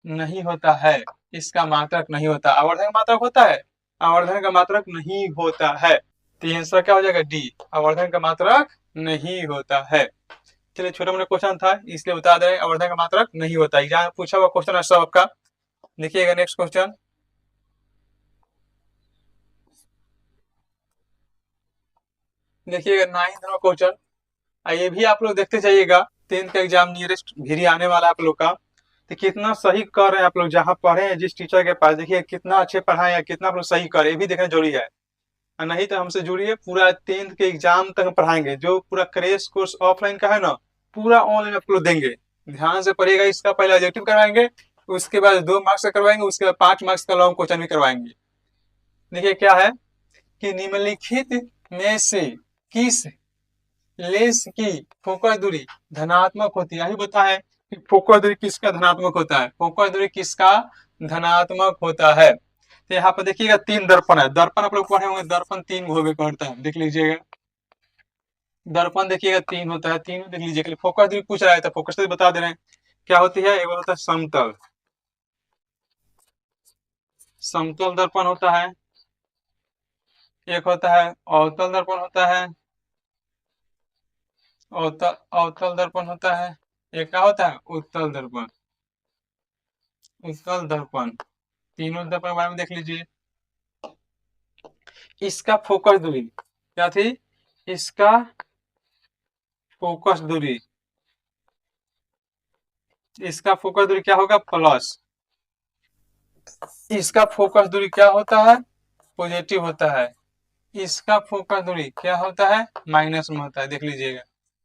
Speaker 1: नहीं होता है, इसका मात्रक नहीं होता। आवर्धन का मात्रक होता है? आवर्धन का मात्रक नहीं होता है। तो आंसर क्या हो जाएगा? डी। आवर्धन का मात्रक नहीं होता है। चलिए छोटा मोटा क्वेश्चन था इसलिए बता दे, आवर्धन का मात्रक नहीं होता। एग्जाम पूछा हुआ क्वेश्चन है सब आपका। देखिएगा नेक्स्ट क्वेश्चन। देखिएगा 9th नंबर क्वेश्चन, ये भी आप लोग देखते जाइएगा। 10th का एग्जाम नियरेस्ट भी आने वाला है आप लोग का। तो कितना सही कर रहे हैं आप लोग, जहाँ पढ़े हैं जिस टीचर के पास, देखिए कितना अच्छे पढ़ाए हैं, कितना आप लोग सही कर रहे हैं, ये भी देखना जरूरी है। नहीं तो हमसे जुड़िए, पूरा 10th के एग्जाम तक पढ़ाएंगे। जो पूरा क्रैश कोर्स ऑफलाइन का है ना, पूरा ऑनलाइन आप लोग देंगे। ध्यान से पढ़िएगा। इसका पहले ऑब्जेक्टिव करवाएंगे, उसके बाद 2 मार्क्स का करवाएंगे, उसके बाद 5 मार्क्स का लॉन्ग क्वेश्चन भी करवाएंगे। देखिए क्या है कि निम्नलिखित में से किस लेंस की फोकस दूरी धनात्मक होती है, यही बता है। कि फोकस दूरी किसका धनात्मक होता है, फोकस दूरी किसका धनात्मक होता है। तो यहाँ पर देखिएगा तीन दर्पण है, दर्पण आप लोग पढ़े होंगे, दर्पण तीन होवे करता है, देख लीजिएगा। दर्पण देखिएगा तीन होता है, तीन देख लीजिएगा। फोकस दूरी पूछ रहा है तो फोकस दूरी बता दे रहे हैं क्या होती है। एक होता है समतल, समतल दर्पण होता है, एक होता है अवतल दर्पण होता है, अवतल अवतल दर्पण होता है, एक क्या होता है उत्तल दर्पण, उत्तल दर्पण। तीनों दर्पण के बारे में देख लीजिए। इसका फोकस दूरी क्या थी, इसका फोकस दूरी, इसका फोकस दूरी क्या होगा प्लस, इसका फोकस दूरी क्या होता है पॉजिटिव होता है, इसका फोकस दूरी क्या होता है माइनस में होता है, देख लीजिएगा।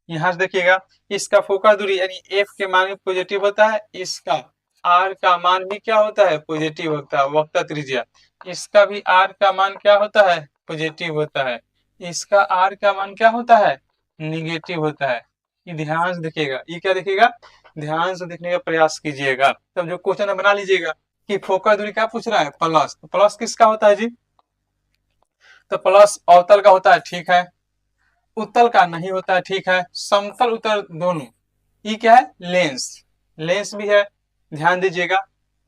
Speaker 1: यहाँ से देखिएगा इसका फोकस दूरी यानी एफ के मान में पॉजिटिव होता है, इसका आर का मान भी क्या होता है पॉजिटिव होता है, वक्रता त्रिज्या, इसका भी आर का मान क्या होता है पॉजिटिव होता है, इसका आर का मान क्या होता है निगेटिव होता है। ये ध्यान से देखिएगा, ये क्या देखिएगा ध्यान से देखने का प्रयास कीजिएगा, तब जो क्वेश्चन है बना लीजिएगा कि फोकस दूरी क्या पूछ रहा है प्लस, तो प्लस किसका होता है जी, तो प्लस अवतल का होता है, ठीक है, उत्तल का नहीं होता है, ठीक है, समतल उत्तल दोनों। ये क्या है लेंस, लेंस भी है, ध्यान दीजिएगा।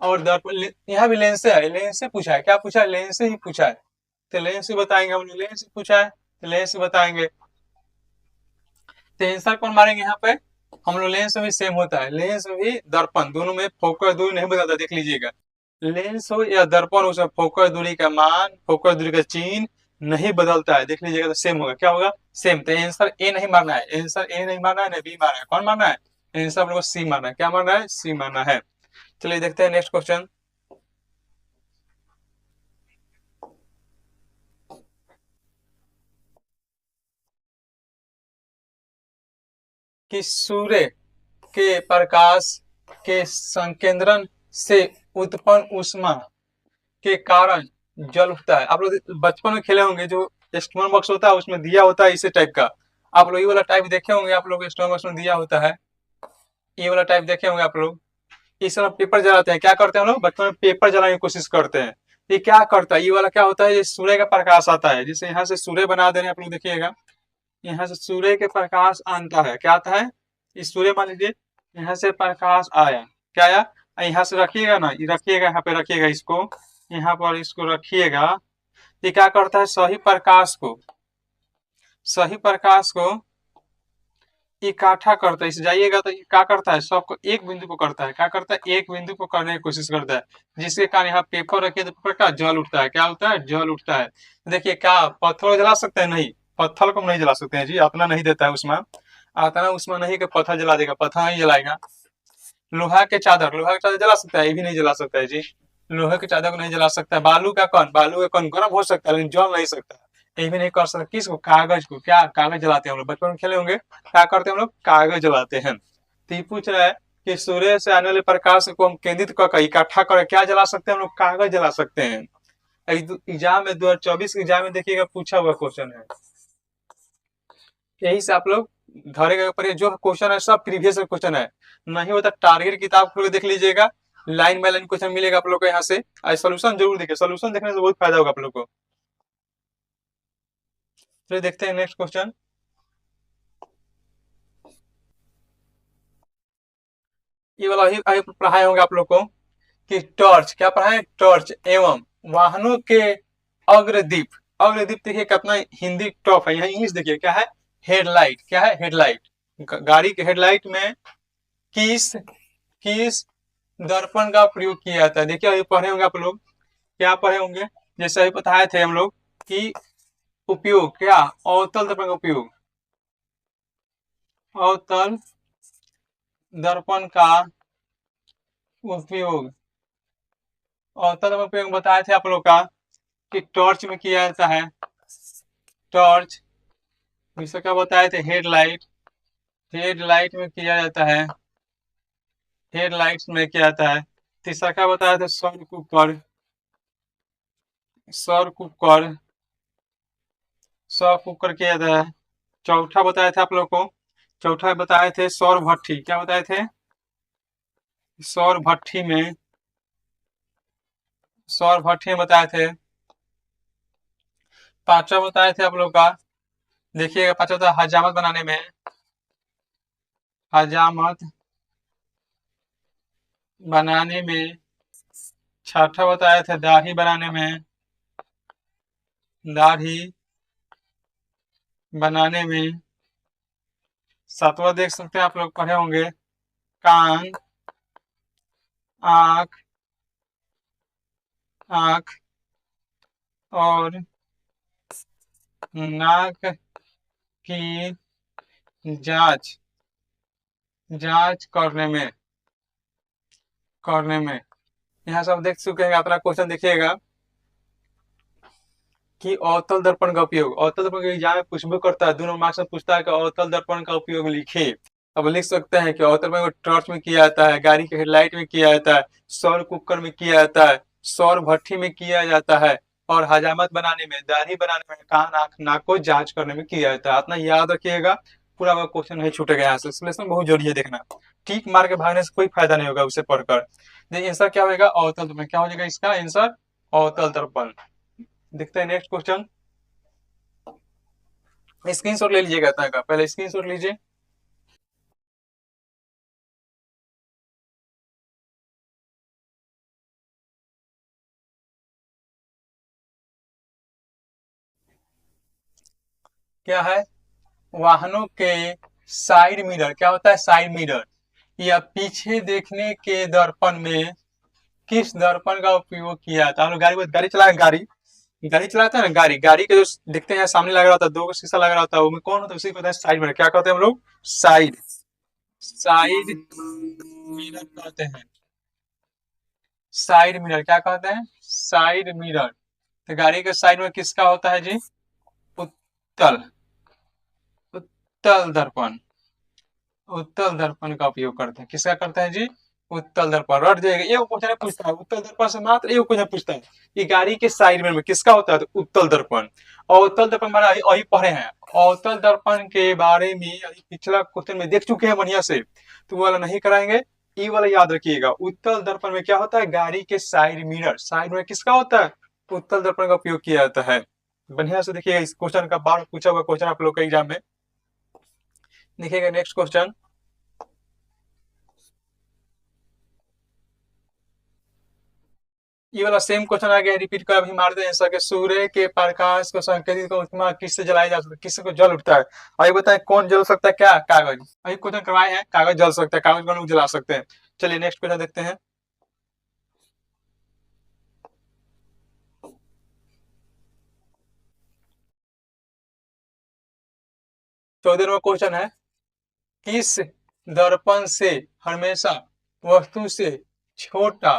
Speaker 1: और दर्पण यहाँ भी लेंस है, लेंस से पूछा है, क्या पूछा है लेंस से ही पूछा है, तो लेंस से बताएंगे हम लोग, लेंस से पूछा है तो लेंस से बताएंगे। तो आंसर कौन मारेंगे यहाँ पे, हम लोग लेंस में भी सेम होता है, लेंस में भी दर्पण दोनों में फोकस दूरी नहीं बदलता, देख लीजिएगा लेंस हो या दर्पण हो उसमें फोकस दूरी का मान, फोकस दूरी का चिन्ह नहीं बदलता है, देख लीजिएगा तो सेम होगा, क्या होगा सेम। तो आंसर ए नहीं मारना है, आंसर ए नहीं मारना है ना बी मारना है, कौन मारना है आंसर हम लोग को सी मारना है, क्या मारना है सी मारना है। चलिए देखते हैं नेक्स्ट क्वेश्चन। कि सूर्य के प्रकाश के संकेंद्रण से उत्पन्न ऊष्मा के कारण जल उठता है। आप लोग बचपन में खेले होंगे, जो स्टोन बॉक्स होता है उसमें दिया होता है इसी टाइप का, आप लोग ये वाला टाइप देखे होंगे, आप लोग स्टोन बॉक्स में दिया होता है, ये वाला टाइप देखे होंगे आप लोग। इस वाला पेपर जलाते हैं, क्या करते हैं हम लोग बचपन में पेपर जलाने की कोशिश करते हैं। ये क्या करता है, ये वाला क्या होता है, ये सूर्य का प्रकाश आता है, जैसे यहाँ से सूर्य बना दे रहे हैं आप लोग, देखिएगा यहाँ से सूर्य के प्रकाश आता है, क्या आता है इस सूर्य मान लीजिए, यहाँ से प्रकाश आया, क्या आया, यहाँ से रखिएगा ना, ये रखिएगा यहाँ पे रखिएगा इसको, यहाँ पर इसको रखिएगा। ये क्या करता है सही प्रकाश को, सही प्रकाश को इकट्ठा करता है, इसे जाइएगा तो क्या करता है सबको एक बिंदु को करता है, क्या करता है एक बिंदु को करने की कोशिश करता है, जिसके कारण यहाँ पेपर रखिए तो पेपर का जल उठता है, क्या होता है जल उठता है। देखिए क्या पत्थर को जला सकते हैं, नहीं पत्थर को नहीं जला सकते हैं जी, अपना नहीं देता है उसमें, आता उसमें नहीं कि पत्थर जला देगा, पत्थर नहीं जलाएगा। लोहा के चादर, लोहा के चादर जला सकता है, ये भी नहीं जला सकता है जी, लोहे के चादर को नहीं जला सकता है। बालू का कौन, बालू का कौन गर्म हो सकता है लेकिन जल नहीं सकता, ये भी नहीं कर सकता। किसको, कागज को, क्या कागज जलाते हैं हम लोग, बचपन में खेले होंगे, क्या करते हैं हम लोग कागज जलाते हैं। तो ये पूछ रहा है कि सूर्य से आने वाले प्रकाश को हम केंद्रित कर इकट्ठा कर क्या जला सकते हैं हम लोग, कागज जला सकते हैं। एग्जाम में 2024 एग्जाम में देखिएगा पूछा हुआ क्वेश्चन है, यही से आप लोग धरेगा पर, जो क्वेश्चन है सब प्रीवियस क्वेश्चन है, नहीं होता टारगेट किताब खोल के देख लीजिएगा, लाइन बाय लाइन क्वेश्चन मिलेगा आप लोग को यहाँ से। सोल्यूशन जरूर देखिए, सोल्यूशन देखने से बहुत फायदा होगा आप लोग को। चलिए देखते हैं नेक्स्ट क्वेश्चन। ये वाला ही पढ़ाए होंगे आप लोग को कि टॉर्च, क्या पढ़ाए टॉर्च एवं वाहनों के अग्रदीप, अग्रदीप देखिए कितना हिंदी टॉप है, यहाँ इंग्लिश देखिए क्या है हेडलाइट, क्या है हेडलाइट, गाड़ी के हेडलाइट में किस किस दर्पण का प्रयोग किया जाता है। देखिए अभी पढ़े होंगे आप लोग, क्या पढ़े होंगे, जैसे अभी बताए थे हम लोग कि उपयोग क्या अवतल दर्पण का उपयोग, अवतल दर्पण का उपयोग, अवतल दर्पण उपयोग बताए थे आप लोग का कि टॉर्च में किया जाता है, टॉर्च दूसरा क्या बताए थे हेडलाइट, हेडलाइट में किया जाता है, हेडलाइट्स में किया जाता है। तीसरा क्या बताया था सौर कुकर, सौर कुकर, सौर कुकर किया जाता है। चौथा बताए थे आप लोग को, चौथा बताए थे सौर भट्ठी, क्या बताए थे सौर भट्ठी में, सौर भट्ठी में बताए थे। पांचवा बताए थे आप लोग का, देखिएगा पांचवा था हजामत बनाने में, हजामत बनाने में। छठा बताए थे दाढ़ी बनाने में, दाढ़ी बनाने में। सातवां देख सकते हैं आप लोग पढ़े होंगे, कान, आंख, आंख और नाक की जांच, जांच करने में। यहाँ सब देख चुके हैं। अपना क्वेश्चन देखिएगा कि अवतल दर्पण का उपयोग, अवतल दर्पण के एग्जाम में पूछबो करता है, दोनों मार्क्स में पूछता है कि अवतल दर्पण का उपयोग लिखे। अब लिख सकते हैं कि अवतल दर्पण को टॉर्च में किया जाता है, गाड़ी के हेडलाइट में किया जाता है, सौर कुकर में किया जाता है, सौर भट्ठी में किया जाता है, और हजामत बनाने में, दाढ़ी बनाने में, कान आंख नाक को जांच करने में किया जाता है। अपना याद रखिएगा, पूरा क्वेश्चन नहीं छूटेगा यहाँ से। इसमें बहुत जरूरी है देखना, ठीक मार के भागने से कोई फायदा नहीं होगा उसे पढ़कर। आंसर क्या होगा, अवतल दर्पण। क्या हो जाएगा इसका आंसर, अवतल दर्पण। देखते हैं नेक्स्ट क्वेश्चन। स्क्रीनशॉट ले लीजिएगा, पहले स्क्रीनशॉट लीजिए। क्या है, वाहनों के साइड मिरर, क्या होता है साइड मिरर, या पीछे देखने के दर्पण में किस दर्पण का उपयोग किया जाता है। हम लोग गाड़ी चला, गाड़ी चलाते हैं ना, गाड़ी गाड़ी के जो देखते हैं सामने लगा होता है, दो शीशा लगा होता है, वो कौन होता है, उसी को कहते हैं साइड मिरर। क्या कहते हैं हम लोग, साइड, साइड मिरर कहते हैं। साइड मिरर क्या कहते हैं, साइड मिरर। तो गाड़ी के साइड में किसका होता है जी, उत्तल, उत्तल दर्पण, उत्तल दर्पण का उपयोग करते हैं। किसका करते हैं जी, उत्तल दर्पण। रट जाएगा, ये क्वेश्चन पूछता है उत्तल दर्पण से, मात्र ये क्वेश्चन पूछता है कि गाड़ी के साइड में किसका होता है, तो उत्तल दर्पण। और उत्तल दर्पण हमारा अभी पढ़े हैं, अवतल दर्पण के बारे में पिछला क्वेश्चन में देख चुके हैं बढ़िया से, तो वो वाला नहीं कराएंगे, ये वाला याद रखिएगा। उत्तल दर्पण में क्या होता है, गाड़ी के साइड मिरर, साइड में किसका होता है, उत्तल दर्पण का उपयोग किया जाता है। बढ़िया से देखिएगा, इस क्वेश्चन का बार पूछा हुआ क्वेश्चन आप लोग का एग्जाम में। देखिएगा नेक्स्ट क्वेश्चन, ये वाला सेम क्वेश्चन आ गया, रिपीट कर अभी मार दें आंसर के। सूर्य के प्रकाश को संकेतित को उपमा किससे जलाया जा सकता है, किससे को जल उठता है। अभी बताएं कौन जल सकता है, क्या, कागज। अभी क्वेश्चन करवाए हैं, कागज जल सकता है, कागज को लोग जला सकते हैं। चलिए नेक्स्ट क्वेश्चन देखते हैं। 14वां क्वेश्चन है, किस दर्पण से हमेशा वस्तु से छोटा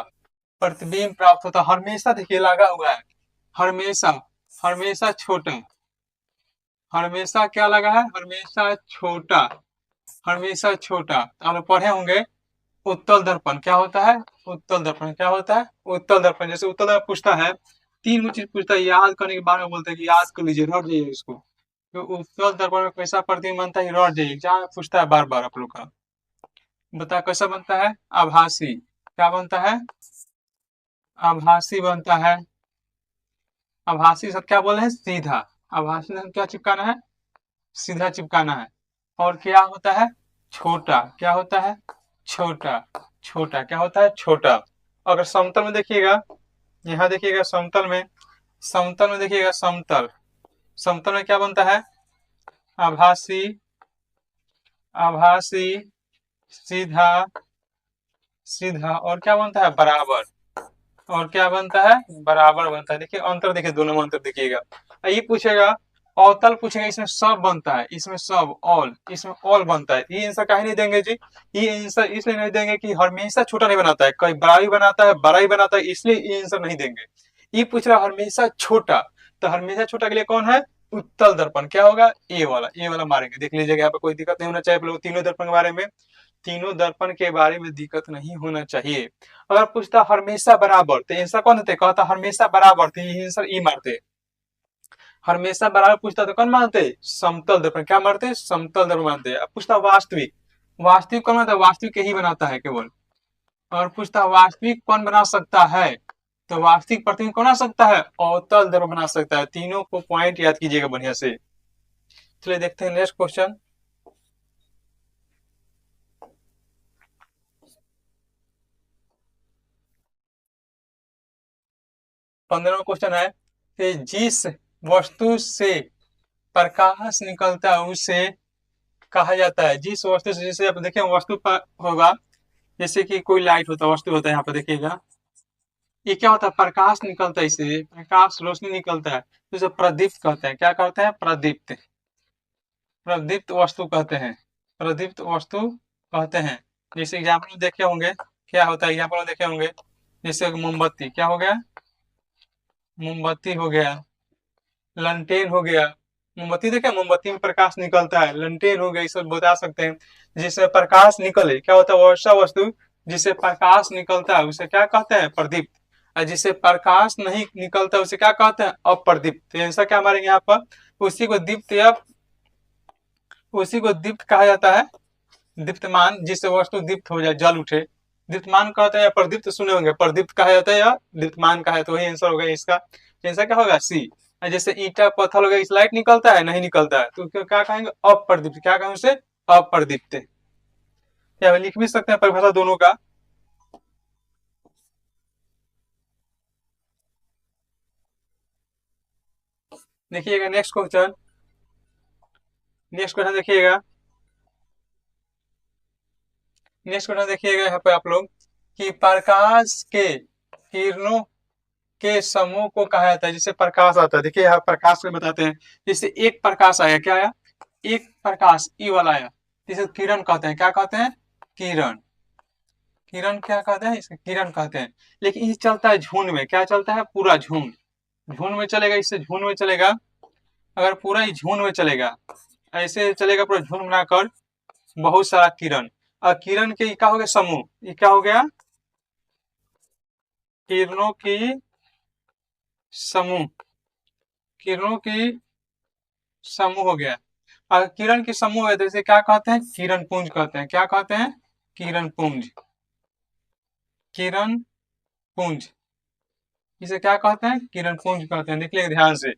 Speaker 1: प्रतिबिंब प्राप्त होता है। हमेशा देखिए लगा हुआ है, हमेशा, हमेशा छोटा, हमेशा क्या लगा है, हमेशा छोटा, हमेशा छोटा। आप लोग पढ़े होंगे उत्तल दर्पण क्या होता है, उत्तल दर्पण क्या होता है, उत्तल दर्पण। जैसे उत्तल दर्पण पूछता है, तीन चीज पूछता है, याद करने के बाद में बोलते हैं कि याद कर लीजिए, रट जाइए इसको। तो उत्तल दर्पण में कैसा प्रतिबिंब बनता है, रट जाइए, जहाँ पूछता है बार बार आप लोग का। बता कैसा बनता है, आभासी, क्या बनता है, आभासी बनता है। आभासी सब क्या बोल रहे हैं, सीधा। आभासी में क्या चिपकाना है, सीधा चिपकाना है। और क्या होता है, छोटा, क्या होता है, छोटा, छोटा क्या होता है, छोटा। अगर समतल में देखिएगा, यहाँ देखिएगा समतल में, समतल में देखिएगा, समतल, समतल में क्या बनता है, आभासी, आभासी, सीधा, सीधा, और क्या बनता है, बराबर, और क्या बनता है, बराबर बनता है। देखिए अंतर, देखिए दोनों में अंतर देखिएगा। ये पूछेगा अवतल, पूछेगा इसमें सब बनता है, इसमें सब, ऑल, इसमें ऑल बनता है। ये आंसर काहे नहीं देंगे जी, ये आंसर इसलिए नहीं देंगे कि हमेशा छोटा नहीं बनाता है, कहीं बड़ा ही बनाता है, बड़ा ही बनाता है, इसलिए ये आंसर नहीं देंगे। ये पूछ रहा हमेशा छोटा, तो हमेशा छोटा के लिए कौन है, उत्तल दर्पण। क्या होगा, ए वाला, ए वाला मारेंगे। देख लीजिएगा यहाँ पे कोई दिक्कत नहीं होना चाहिए, तीनों दर्पण के बारे में, तीनों दर्पण के बारे में दिक्कत नहीं होना चाहिए। अगर पूछता हमेशा बराबर, तो आंसर कौन देते, कहता हमेशा बराबर, तो ये आंसर ई मारते। हमेशा बराबर पूछता तो कौन मानते, समतल दर्पण, क्या मारते, समतल दर्पण मानते। अब पूछता वास्तविक, वास्तविक कौन मानता है, वास्तविक यही बनाता है केवल, और पूछता है वास्तविक कौन बना सकता है, तो वास्तविक प्रतिबिंब कौन बना सकता है, अवतल दर्पण बना सकता है। तीनों को पॉइंट याद कीजिएगा बढ़िया से। चलिए देखते हैं नेक्स्ट क्वेश्चन। 15वां क्वेश्चन है कि जिस वस्तु से प्रकाश निकलता है उसे कहा जाता है। जिस वस्तु से, जैसे आप देखिए वस्तु पर होगा, जैसे कि कोई लाइट होता है, वस्तु होता है, यहाँ पर देखिएगा ये क्या होता है, प्रकाश निकलता है, इससे प्रकाश रोशनी निकलता है, तो इसे प्रदीप्त कहते हैं। क्या कहते हैं, प्रदीप्त। प्रदीप्त वस्तु कहते हैं, प्रदीप्त वस्तु कहते हैं। जैसे एग्जाम्पल देखे होंगे, क्या होता है एग्जाम्पल देखे होंगे, जैसे मोमबत्ती, क्या हो गया, मोमबत्ती हो गया, लंटेन हो गया। मोमबत्ती देखे, मोमबत्ती में प्रकाश निकलता है, लंटेन हो गया, इसे बता सकते हैं। जिससे प्रकाश निकले, क्या होता है, वैसा वस्तु जिससे प्रकाश निकलता है उसे क्या कहते हैं, प्रदीप्त। और जिससे प्रकाश नहीं निकलता उसे क्या कहते हैं, अप्रदीप्त। तो ऐसा क्या हमारे यहाँ पर उसी को दीप्त या उसी को दीप्त कहा जाता है, दीप्तमान, जिससे वस्तु दीप्त हो जाए, जल उठे, दीप्तमान कहते हैं। या प्रदीप्त सुने होंगे, प्रदीप्त कहा जाता है या दीप्तमान कहा है, तो वही आंसर होगा इसका। आंसर क्या होगा, सी। जैसे ईटा पत्थर हो गया, इस लाइट निकलता है, नहीं निकलता है, तो क्या कहेंगे, अप्रदीप्त। क्या कहेंगे उसे, अप्रदीप्त। या लिख भी सकते हैं परिभाषा दोनों का। देखिएगा नेक्स्ट क्वेश्चन, नेक्स्ट क्वेश्चन देखिएगा, नेक्स्ट क्वेश्चन देखिएगा यहाँ पे आप लोग कि प्रकाश के किरणों के समूह को कहा जाता है। जिससे प्रकाश आता है, देखिए यहाँ प्रकाश में बताते हैं, जैसे एक प्रकाश आया, क्या आया, एक प्रकाश, ई वाला आया, जिसे किरण कहते हैं। क्या कहते हैं, किरण। किरण क्या कहते हैं, इसे किरण कहते हैं। लेकिन ये चलता है झुंड में, क्या चलता है, पूरा झुंड, झुंड में चलेगा, इससे झुंड में चलेगा। अगर पूरा ही झुंड में चलेगा, ऐसे चलेगा पूरा झुंड बनाकर, बहुत सारा किरण, और किरण के क्या हो गया, समूह, ये क्या हो गया, किरणों की समूह, किरणों की समूह हो गया। और किरण की समूह है तो इसे क्या कहते हैं, किरण पुंज कहते हैं। क्या कहते हैं, किरण पुंज, किरण पुंज, इसे क्या कहते हैं, किरण पुंज कहते हैं। देख लिया ध्यान से।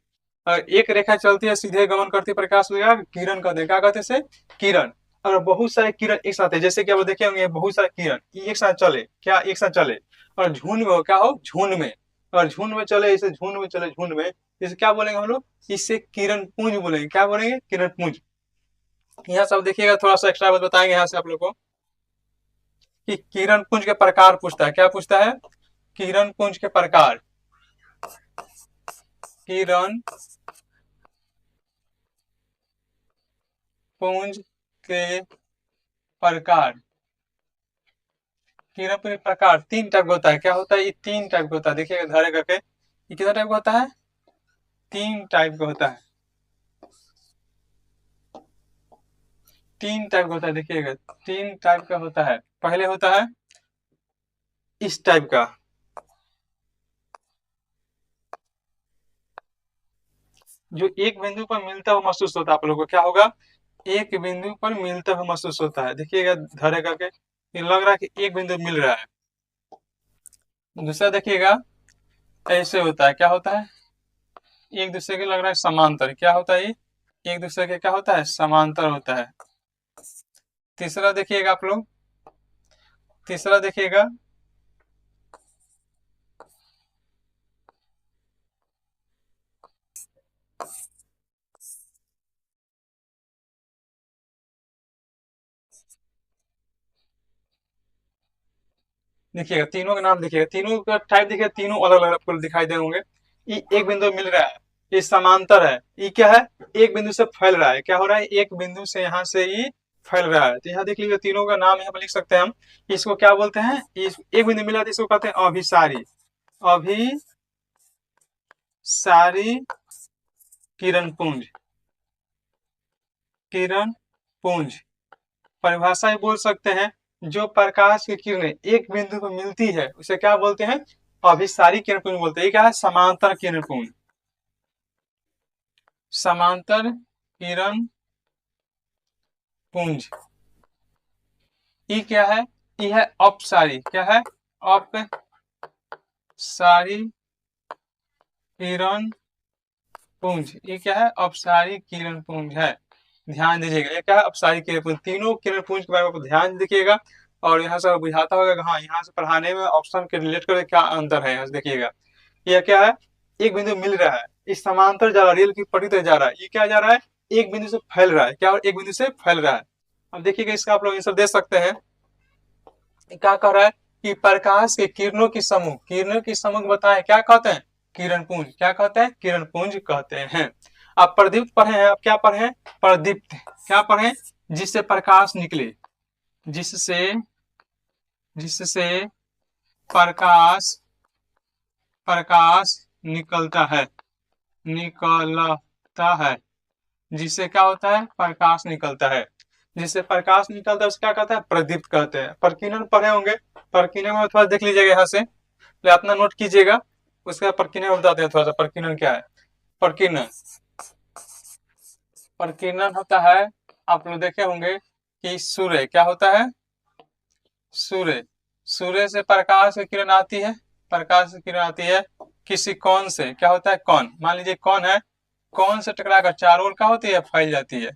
Speaker 1: और एक रेखा चलती है, सीधे गमन करती है प्रकाश का, किरण कहते हैं। क्या कहते हैं इसे, किरण। और बहुत सारे किरण एक साथ है, जैसे कि आप देखे होंगे बहुत सारे किरण एक साथ चले, क्या एक साथ चले, और झुंड में हो, क्या हो, झुंड में, और झुंड में चले, इसे झुंड में चले, झुंड में, इसे क्या बोलेंगे हम लोग, इससे किरण पुंज बोलेंगे। क्या बोलेंगे, किरण पुंज। यहाँ सब देखिएगा, थोड़ा सा एक्स्ट्रा बात बताएंगे यहाँ से आप लोग को कि किरण पुंज के प्रकार पूछता है। क्या पूछता है, किरण पुंज के प्रकार, किरण पुंज के प्रकार। किरण पुंज प्रकार तीन टाइप का होता है। क्या होता है, ये तीन टाइप का होता है। देखिएगा धैर्य करके, ये कितना टाइप का होता है, तीन टाइप का होता है, तीन टाइप का होता है। देखिएगा तीन टाइप का होता है। पहले होता है इस टाइप का, जो एक बिंदु पर मिलता हुआ महसूस होता है। आप लोगों को क्या होगा, एक बिंदु पर मिलता हुआ महसूस होता है। देखिएगा धैर्य करके, ये लग रहा है कि एक बिंदु मिल रहा है। दूसरा देखिएगा ऐसे होता है, क्या होता है, एक दूसरे के लग रहा है समांतर। क्या होता है ये, एक दूसरे के क्या होता है, समांतर होता है। तीसरा देखिएगा आप लोग, तीसरा देखिएगा देखिएगा तीनों का नाम देखिएगा, तीनों का टाइप देखिएगा, तीनों अलग अलग आपको दिखाई दे होंगे। ये एक बिंदु मिल रहा है, ये समांतर है, ये क्या है, एक बिंदु से फैल रहा है। क्या हो रहा है, एक बिंदु से यहाँ से ये फैल रहा है। तो यहाँ देख लीजिए तीनों का नाम यहाँ पर लिख सकते हैं हम। इसको क्या बोलते हैं, एक बिंदु मिला तो इसको कहते हैं अभिसारी, अभिसारी किरण पुंज, किरण पुंज। परिभाषा बोल सकते हैं, जो प्रकाश की किरणें एक बिंदु पर मिलती है उसे क्या बोलते हैं, अभिसारी किरण पुंज बोलते हैं। ये क्या है, समांतर किरण पुंज, समांतर किरण पुंज। ये क्या है, ये है अपसारी, क्या है? अपसारी किरण पुंज। ये क्या है? अपसारी किरण पुंज है। ध्यान दीजिएगा, ये क्या है? अपसारी किरण पुंज। तीनों किरण पुंज के बारे में ध्यान देखिएगा और यहाँ से बुझाता होगा कि हाँ, यहाँ से पढ़ाने में ऑप्शन के रिलेट करके क्या अंतर है, यहाँ से देखिएगा। यह क्या है? एक बिंदु मिल रहा है, इस समांतर जा रहा है, रेल की पटरी तक जा रहा है। ये क्या जा रहा है? एक बिंदु से फैल रहा है। क्या? एक बिंदु से फैल रहा है। अब देखिएगा, इसका आप लोग आंसर दे सकते हैं। क्या कह रहा है कि प्रकाश के किरणों की समूह बताएं, क्या कहते हैं? किरण पुंज। क्या कहते हैं? किरण पुंज कहते हैं। आप प्रदीप्त पढ़े हैं, आप क्या पढ़े? प्रदीप्त। क्या पढ़े? जिससे प्रकाश निकले, जिससे जिससे प्रकाश प्रकाश निकलता है, निकलता है। जिससे क्या होता है? प्रकाश निकलता है। जिससे प्रकाश निकलता है उसे क्या कहते हैं? प्रदीप्त कहते हैं। प्रकीर्णन पढ़े होंगे, प्रकीर्णन में थोड़ा देख लीजिएगा, यहाँ से अपना नोट कीजिएगा। उसके बाद प्रकीर्णन बताते हैं थोड़ा सा, प्रकीर्णन क्या है। प्रकीर्णन प्रकीर्णन होता है, आप लोग देखे होंगे कि सूर्य क्या होता है? सूर्य से प्रकाश की किरण आती है, प्रकाश की किरण आती है किसी कण से। क्या होता है? कण। मान लीजिए कण है, कण से टकराकर चारों ओर क्या होती है? फैल जाती है।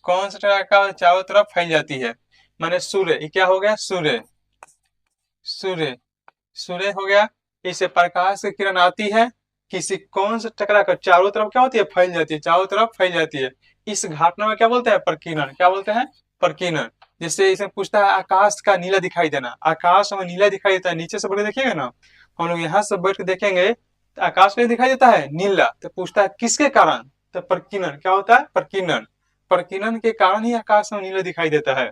Speaker 1: कौन सा टकराकर चारों तरफ फैल जाती है, माने सूर्य। ये क्या हो गया? सूर्य हो गया। इससे प्रकाश की किरण आती है, किसी कौन से टकराकर चारों तरफ क्या होती है? फैल जाती है, चारों तरफ फैल जाती है। इस घटना में क्या बोलते हैं? प्रकीर्णन। क्या बोलते हैं? प्रकीर्णन। जैसे इसमें पूछता है आकाश का नीला दिखाई देना, आकाश हमें नीला दिखाई देता है, नीचे से बैठ देखिएगा ना, हम लोग यहाँ से बैठ के देखेंगे तो आकाश में दिखाई देता है नीला, तो पूछता है किसके कारण? तो प्रकीर्णन। क्या होता है? प्रकीर्णन। प्रकीर्णन के कारण ही आकाश में नीला दिखाई देता है।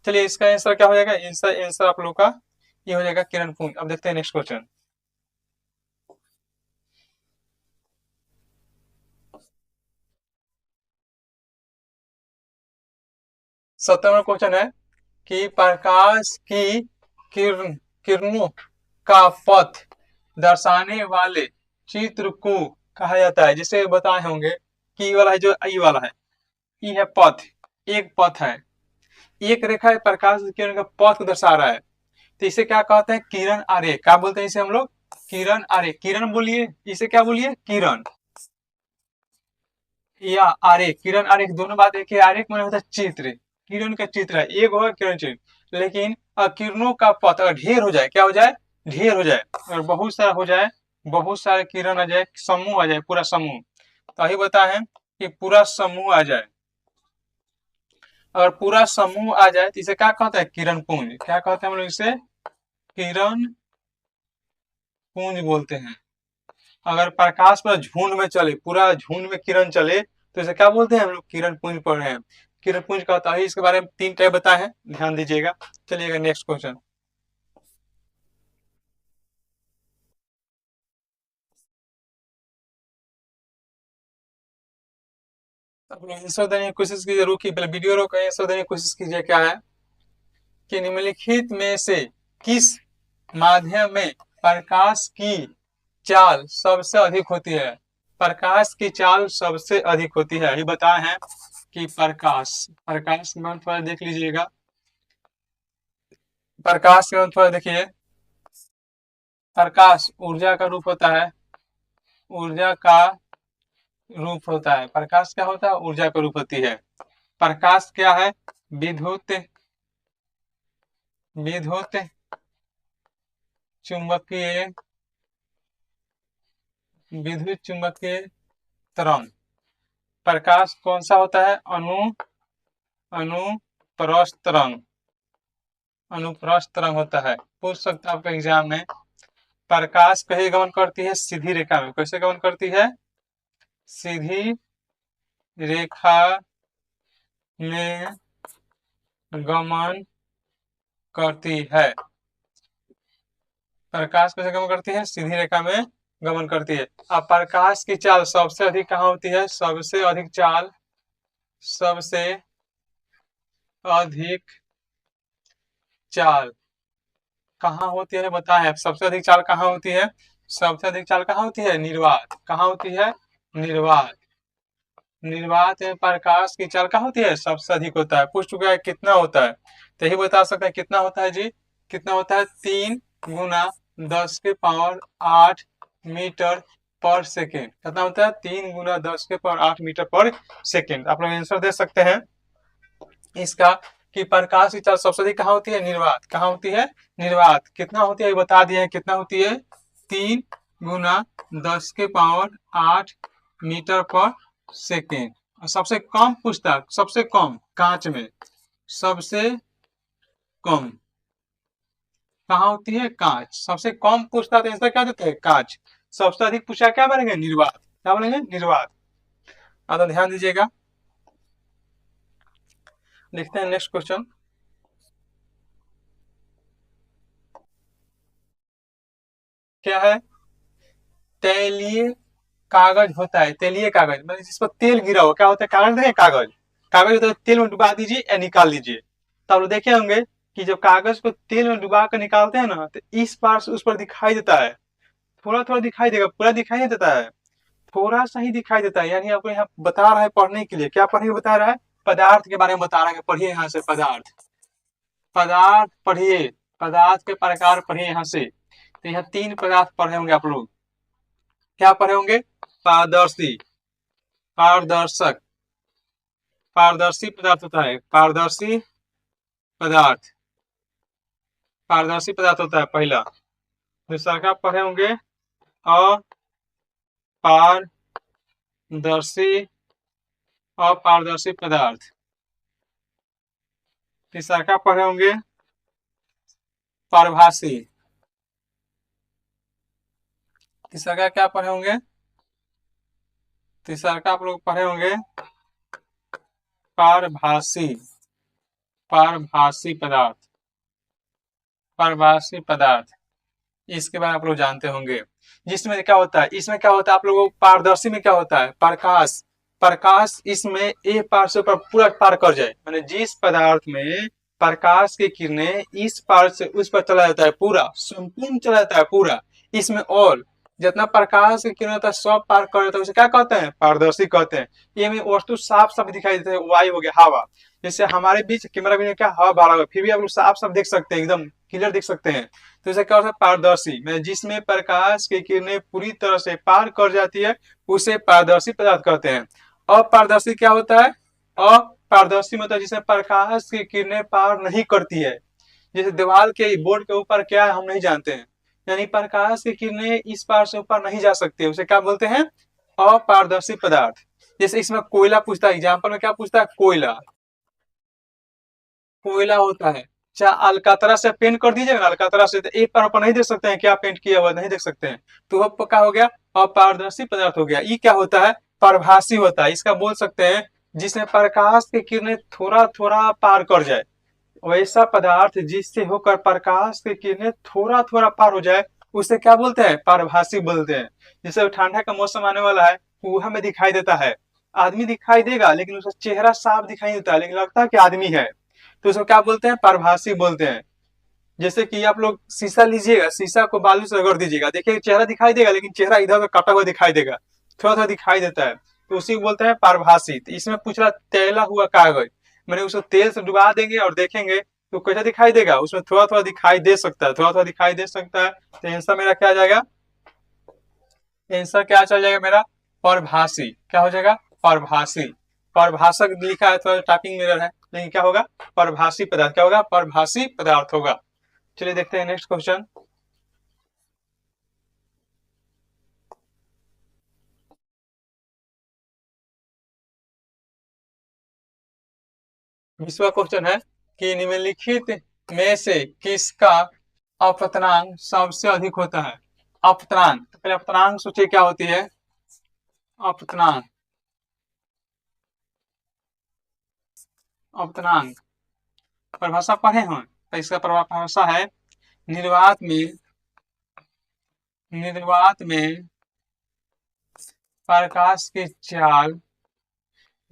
Speaker 1: चलिए, इसका आंसर क्या हो जाएगा? आंसर आप लोग का ये हो जाएगा किरण पुंज। अब देखते हैं नेक्स्ट क्वेश्चन। सत्रहवां क्वेश्चन है कि प्रकाश की किरणों का पथ दर्शाने वाले चित्र को कहा जाता है। जिसे बताए होंगे कि वाला है, जो ई वाला है, ई है पथ, एक पथ है, एक रेखा है, प्रकाश की किरण का पथ को दर्शा रहा है, तो इसे क्या कहते हैं? किरण आरेख। क्या बोलते हैं इसे हम लोग? किरण आरेख। किरण बोलिए, इसे क्या बोलिए? किरण या आरेख। किरण आरेख दोनों बात एक है। आरेख माने होता है चित्र, किरण का चित्र है, एक होगा किरण चित्र। लेकिन किरणों का पथ अगर ढेर हो जाए, क्या हो जाए? ढेर हो जाए, अगर बहुत सारा हो जाए, बहुत सारे किरण आ जाए, समूह आ जाए, पूरा समूह, तो अभी बताए कि पूरा समूह आ जाए, अगर पूरा समूह आ जाए तो इसे क्या कहते हैं? किरण पुंज। क्या कहते हैं हम लोग इसे? किरण पुंज बोलते हैं। अगर प्रकाश पर झुंड में चले, पूरा झुंड में किरण चले, तो इसे क्या बोलते हैं हम लोग? किरण पुंज पढ़ रहे हैं। किरण पुंज का होता है, इसके बारे में 3 टाइप बताए हैं, ध्यान दीजिएगा। चलिएगा नेक्स्ट क्वेश्चन। आप लोग आंसर देने की कोशिश कीजिए, रुकिए पहले वीडियो रोक आंसर देने की कोशिश कीजिए। क्या है कि निम्नलिखित में से किस माध्यम में प्रकाश की चाल सबसे अधिक होती है? प्रकाश की चाल सबसे अधिक होती है, ये बताए हैं कि प्रकाश के बारे में थोड़ा देख लीजिएगा। प्रकाश के बारे में थोड़ा देखिए। प्रकाश ऊर्जा का रूप होता है, ऊर्जा का रूप होता है। प्रकाश क्या होता है? ऊर्जा का रूप होती है। प्रकाश क्या है? विद्युत विद्युत चुंबकीय विद्युत चुंबकीय तरंग। प्रकाश कौन सा होता है? अनुप्रस्थ तरंग, अनुप्रस्थ तरंग होता है। पूछ सकता है आपका एग्जाम में। प्रकाश कहीं गमन करती है? सीधी रेखा में। कैसे गमन करती है? सीधी रेखा में गमन करती है। प्रकाश कैसे गमन करती है? सीधी रेखा में गमन करती है। अब प्रकाश की चाल सबसे अधिक कहाँ होती है? सबसे अधिक चाल कहाँ होती है बताएं। सबसे अधिक चाल कहाँ होती है? सबसे अधिक चाल कहाँ होती है? निर्वात। कहाँ होती है? निर्वात। निर्वात में प्रकाश की चाल क्या होती है, सबसे अधिक होता है। पूछ चुका है कितना होता है, तो यही बता सकता है कितना होता है जी। कितना होता है, 3 × 10⁸ मीटर पर सेकेंड। कितना होता है, 3 × 10⁸ मीटर पर सेकेंड। आप लोग आंसर दे सकते हैं इसका कि प्रकाश की चाल सबसे अधिक कहाँ होती है, निर्वात। कहाँ होती है, निर्वात। कितना होती है ये बता दिए हैं, कितना होती है, 3 × 10⁸ मीटर पर सेकेंड। और सबसे कम पूछता है, सबसे कम कांच में सबसे कम कहाँ होती है, कांच। सबसे कम पूछता है तो आंसर क्या देते हैं, कांच। सबसे अधिक पूछा क्या बोलेंगे, निर्वात। क्या बोलेंगे, निर्वात। तो ध्यान दीजिएगा, लिखते हैं नेक्स्ट क्वेश्चन। क्या है, तैलीय कागज होता है। तैलीय कागज मतलब जिस पर तेल गिरा हो, क्या होता है, कागज नहीं, कागज। कागज होता है, तेल में डुबा दीजिए या निकाल लीजिए। तो आप लोग देखे होंगे कि जब कागज को तेल में डुबा कर निकालते हैं ना, तो इस पार से उस पर दिखाई देता है, थोड़ा थोड़ा दिखाई देगा, पूरा दिखाई नहीं देता है, थोड़ा सा ही दिखाई देता है। यानी आपको यहाँ बता रहा है पढ़ने के लिए, क्या पढ़ने को बता रहा है, पदार्थ के बारे में बता रहा है। पढ़िए यहाँ से, पदार्थ, पदार्थ पढ़िए, पदार्थ के प्रकार पढ़िए यहाँ से। तो यहाँ 3 पदार्थ पढ़े होंगे आप लोग। क्या पढ़े होंगे, पारदर्शी, पारदर्शक, पारदर्शी पदार्थ होता है, पारदर्शी पदार्थ, पारदर्शी पदार्थ होता है पहला। दूसरा क्या पढ़े होंगे, अपारदर्शी, अपारदर्शी पदार्थ। तीसरा क्या पढ़े होंगे, पारभासी। तीसरा क्या क्या पढ़े होंगे, तीसरा क्या आप लोग पढ़े होंगे, पारभासी, पारभासी पदार्थ, पारभासी पदार्थ। इसके बारे में आप लोग जानते होंगे। जिसमें क्या होता है, इसमें क्या होता है, आप लोगों को पारदर्शी में क्या होता है, प्रकाश, प्रकाश इसमें एक पार से ऊपर पूरा पार कर जाए। मैंने जिस पदार्थ में प्रकाश की किरणें इस पार से उस पर चला जाता है, पूरा संपूर्ण चला जाता है पूरा, इसमें और जितना प्रकाश की किरण होता है सब पार कर जाता है, उसे क्या कहते हैं, पारदर्शी कहते हैं। ये में वस्तु साफ साफ दिखाई देता है, वायु हो गया, हवा। जैसे हमारे बीच कैमरा भी क्या हवा भरा हुआ, फिर भी आप लोग साफ साफ देख सकते हैं, एकदम क्लियर देख सकते हैं। तो इसे क्या होता है, पारदर्शी में जिसमें प्रकाश की किरणें पूरी तरह से पार कर जाती है, उसे पारदर्शी पदार्थ कहते हैं। अपारदर्शी क्या होता है, अपारदर्शी मतलब जिसमें प्रकाश की किरणें पार नहीं करती है। जैसे दीवार के बोर्ड के ऊपर क्या है हम नहीं जानते हैं, यानी प्रकाश की किरणें इस पार से ऊपर नहीं जा सकती, उसे क्या बोलते हैं, अपारदर्शी पदार्थ। जैसे इसमें कोयला पूछता है, एग्जाम्पल में क्या पूछता है, कोयला, कोयला होता है। चाहे अलकातरा से पेंट कर दीजिएगा ना, अलकातरा से, तो एक पर अपन नहीं देख सकते हैं क्या पेंट किया हुआ, नहीं देख सकते हैं। तो वह क्या हो गया, अपारदर्शी पदार्थ हो गया। ये क्या होता है, प्रभासी होता है। इसका बोल सकते हैं जिसमें प्रकाश की किरणें थोड़ा थोड़ा पार कर जाए, वैसा पदार्थ जिससे होकर प्रकाश की किरणें थोड़ा थोड़ा पार हो जाए, उसे क्या बोलते हैं, पारभासी बोलते हैं। जैसे ठंडा का मौसम आने वाला है, वो हमें दिखाई देता है, आदमी दिखाई देगा लेकिन उसका चेहरा साफ दिखाई नहीं देता, लेकिन लगता है कि आदमी है, तो उसको क्या बोलते हैं, पारभासी बोलते हैं। जैसे कि आप लोग शीशा लीजिएगा, शीशा को बालू से रगड़ दीजिएगा, देखिए चेहरा दिखाई देगा लेकिन चेहरा इधर उधर कटा हुआ दिखाई देगा, थोड़ा थोड़ा दिखाई देता है, तो उसी को बोलते हैं पारभासी। तो इसमें पूछ रहा तैला हुआ कागज, मैंने उसको तेल से डुबा देंगे और देखेंगे तो कैसा दिखाई देगा, उसमें थोड़ा थोड़ा दिखाई दे सकता है, थोड़ा थोड़ा दिखाई दे सकता है। तो आंसर मेरा क्या आ जाएगा, आंसर क्या चल जाएगा मेरा, परभासी। क्या हो जाएगा, परभासी। परभाषक लिखा है, थोड़ा टाइपिंग एरर है, लेकिन क्या होगा, परभासी पदार्थ। क्या होगा, परभासी पदार्थ होगा। चलिए देखते हैं नेक्स्ट क्वेश्चन। 20वां क्वेश्चन है कि निम्नलिखित में से किसका अपतनांक सबसे अधिक होता है। अपतनांक, तो पहले अपतनांक सोचिए क्या होती है, अपतनांक, अपतनांक परिभाषा पढ़े हैं, तो इसका परिभाषा है निर्वात में, निर्वात में प्रकाश की चाल,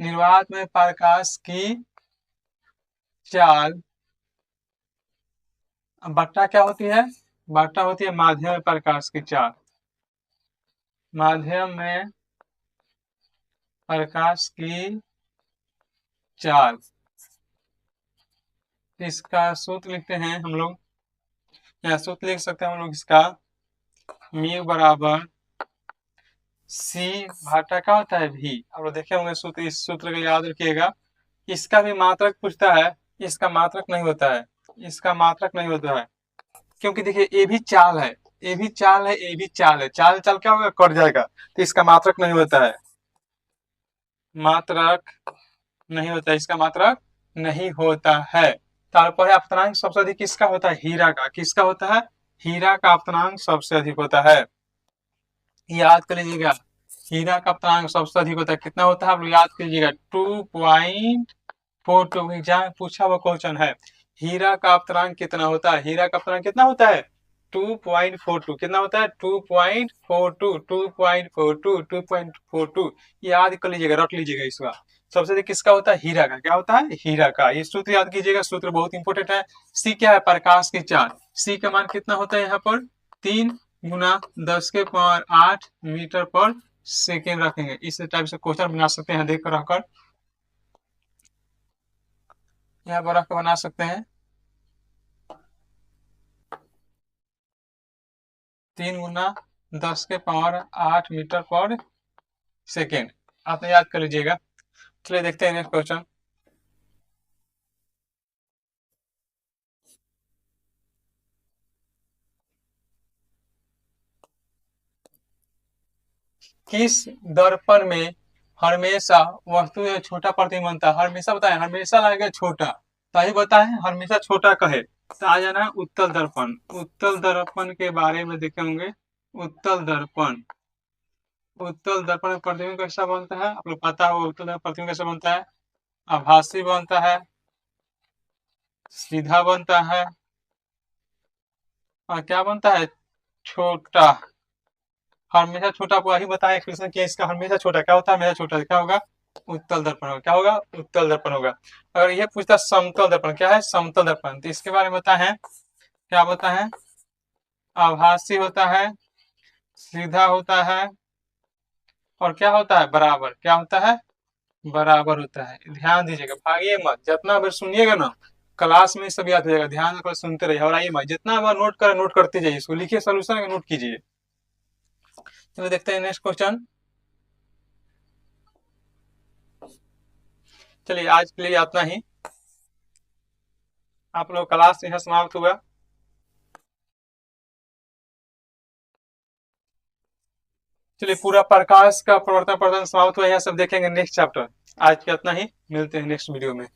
Speaker 1: निर्वात में प्रकाश की चाल बट्टा क्या होती है, बट्टा होती है माध्यम में प्रकाश की चाल, माध्यम में प्रकाश की चाल। इसका सूत्र लिखते हैं हम लोग, या सूत्र लिख सकते हैं हम लोग इसका, म्यू बराबर सी भाटा का होता है भी। आप लोग देखे होंगे सूत्र, इस सूत्र को याद रखिएगा। इसका भी मात्रक पूछता है, इसका मात्रक नहीं होता है, इसका मात्रक नहीं होता है, क्योंकि देखिए ये भी चाल है, ये भी चाल है, ये भी चाल है, चाल चाल क्या होगा, कट जाएगा, तो इसका मात्रक नहीं होता है, मात्रक नहीं होता है, इसका मात्रक नहीं होता है। तारपर अपतनांक सबसे अधिक किसका होता है, हीरा का। किसका होता है, हीरा का अपतनांक सबसे अधिक होता है, याद कर लीजिएगा। हीरा का अपतनांक सबसे अधिक होता है, कितना होता है आप लोग याद कीजिएगा, 2.42। एग्जाम पूछा हुआ क्वेश्चन है, हीरा का अपतनांक कितना होता है, हीरा का अपतनांक कितना होता है, 2.42। कितना होता है, 2.42, 2.42, 2.42। याद कर लीजिएगा, रख लीजिएगा इसका। सबसे अधिक किसका होता है, हीरा का। क्या होता है, हीरा का। ये सूत्र याद कीजिएगा, सूत्र बहुत इंपॉर्टेंट है। सी क्या है, प्रकाश की चाल। सी का मान कितना होता है यहाँ पर, 3 गुना 10 के पावर 8 मीटर पर सेकेंड रखेंगे। इस टाइप से क्वेश्चन बना सकते हैं, देख कर रखकर यहाँ पर रख बना सकते हैं। 3 गुना 10 के पावर 8 मीटर पर सेकेंड, आपने याद कर लीजिएगा। चलिए देखते हैं नेक्स्ट क्वेश्चन। किस दर्पण में हमेशा वस्तु या छोटा प्रतिबिंब बनता है, हमेशा बताए, हमेशा लगेगा छोटा, सही बताए, हमेशा छोटा कहे तो आ जाना उत्तल दर्पण। उत्तल दर्पण के बारे में देखे होंगे, उत्तल दर्पण। उत्तल दर्पण में प्रतिबिंब कैसा बनता है, आप लोग पता होगा उत्तल दर्पण प्रतिबिंब कैसा बनता है, आभासी बनता है, सीधा बनता है, और क्या बनता है, छोटा। हमेशा छोटा, आपको वही बताया एक्सप्रेशन किया इसका, हमेशा छोटा क्या होता है, हमेशा छोटा, क्या होगा, उत्तल दर्पण होगा। क्या होगा, उत्तल दर्पण होगा। अगर ये पूछता समतल दर्पण, क्या है, समतल दर्पण, तो इसके बारे में बताए हैं, क्या होता है, आभासी होता है, सीधा होता है, और क्या होता है, बराबर। क्या होता है, बराबर होता है। ध्यान दीजिएगा, भागिए मत, जितना बार सुनिएगा ना क्लास में सब याद हो जाएगा, ध्यान रखकर सुनते रहिए और आइए मत, जितना बार नोट करें नोट करते जाइए, इसको लिखिए, सोल्यूशन नोट कीजिए। चलिए देखते हैं नेक्स्ट क्वेश्चन। चलिए आज के लिए इतना ही, आप लोग क्लास यहाँ समाप्त हुआ। चलिए पूरा प्रकाश का प्रवर्तन समाप्त हुआ, यहाँ सब देखेंगे नेक्स्ट चैप्टर। आज का इतना ही, मिलते हैं नेक्स्ट वीडियो में।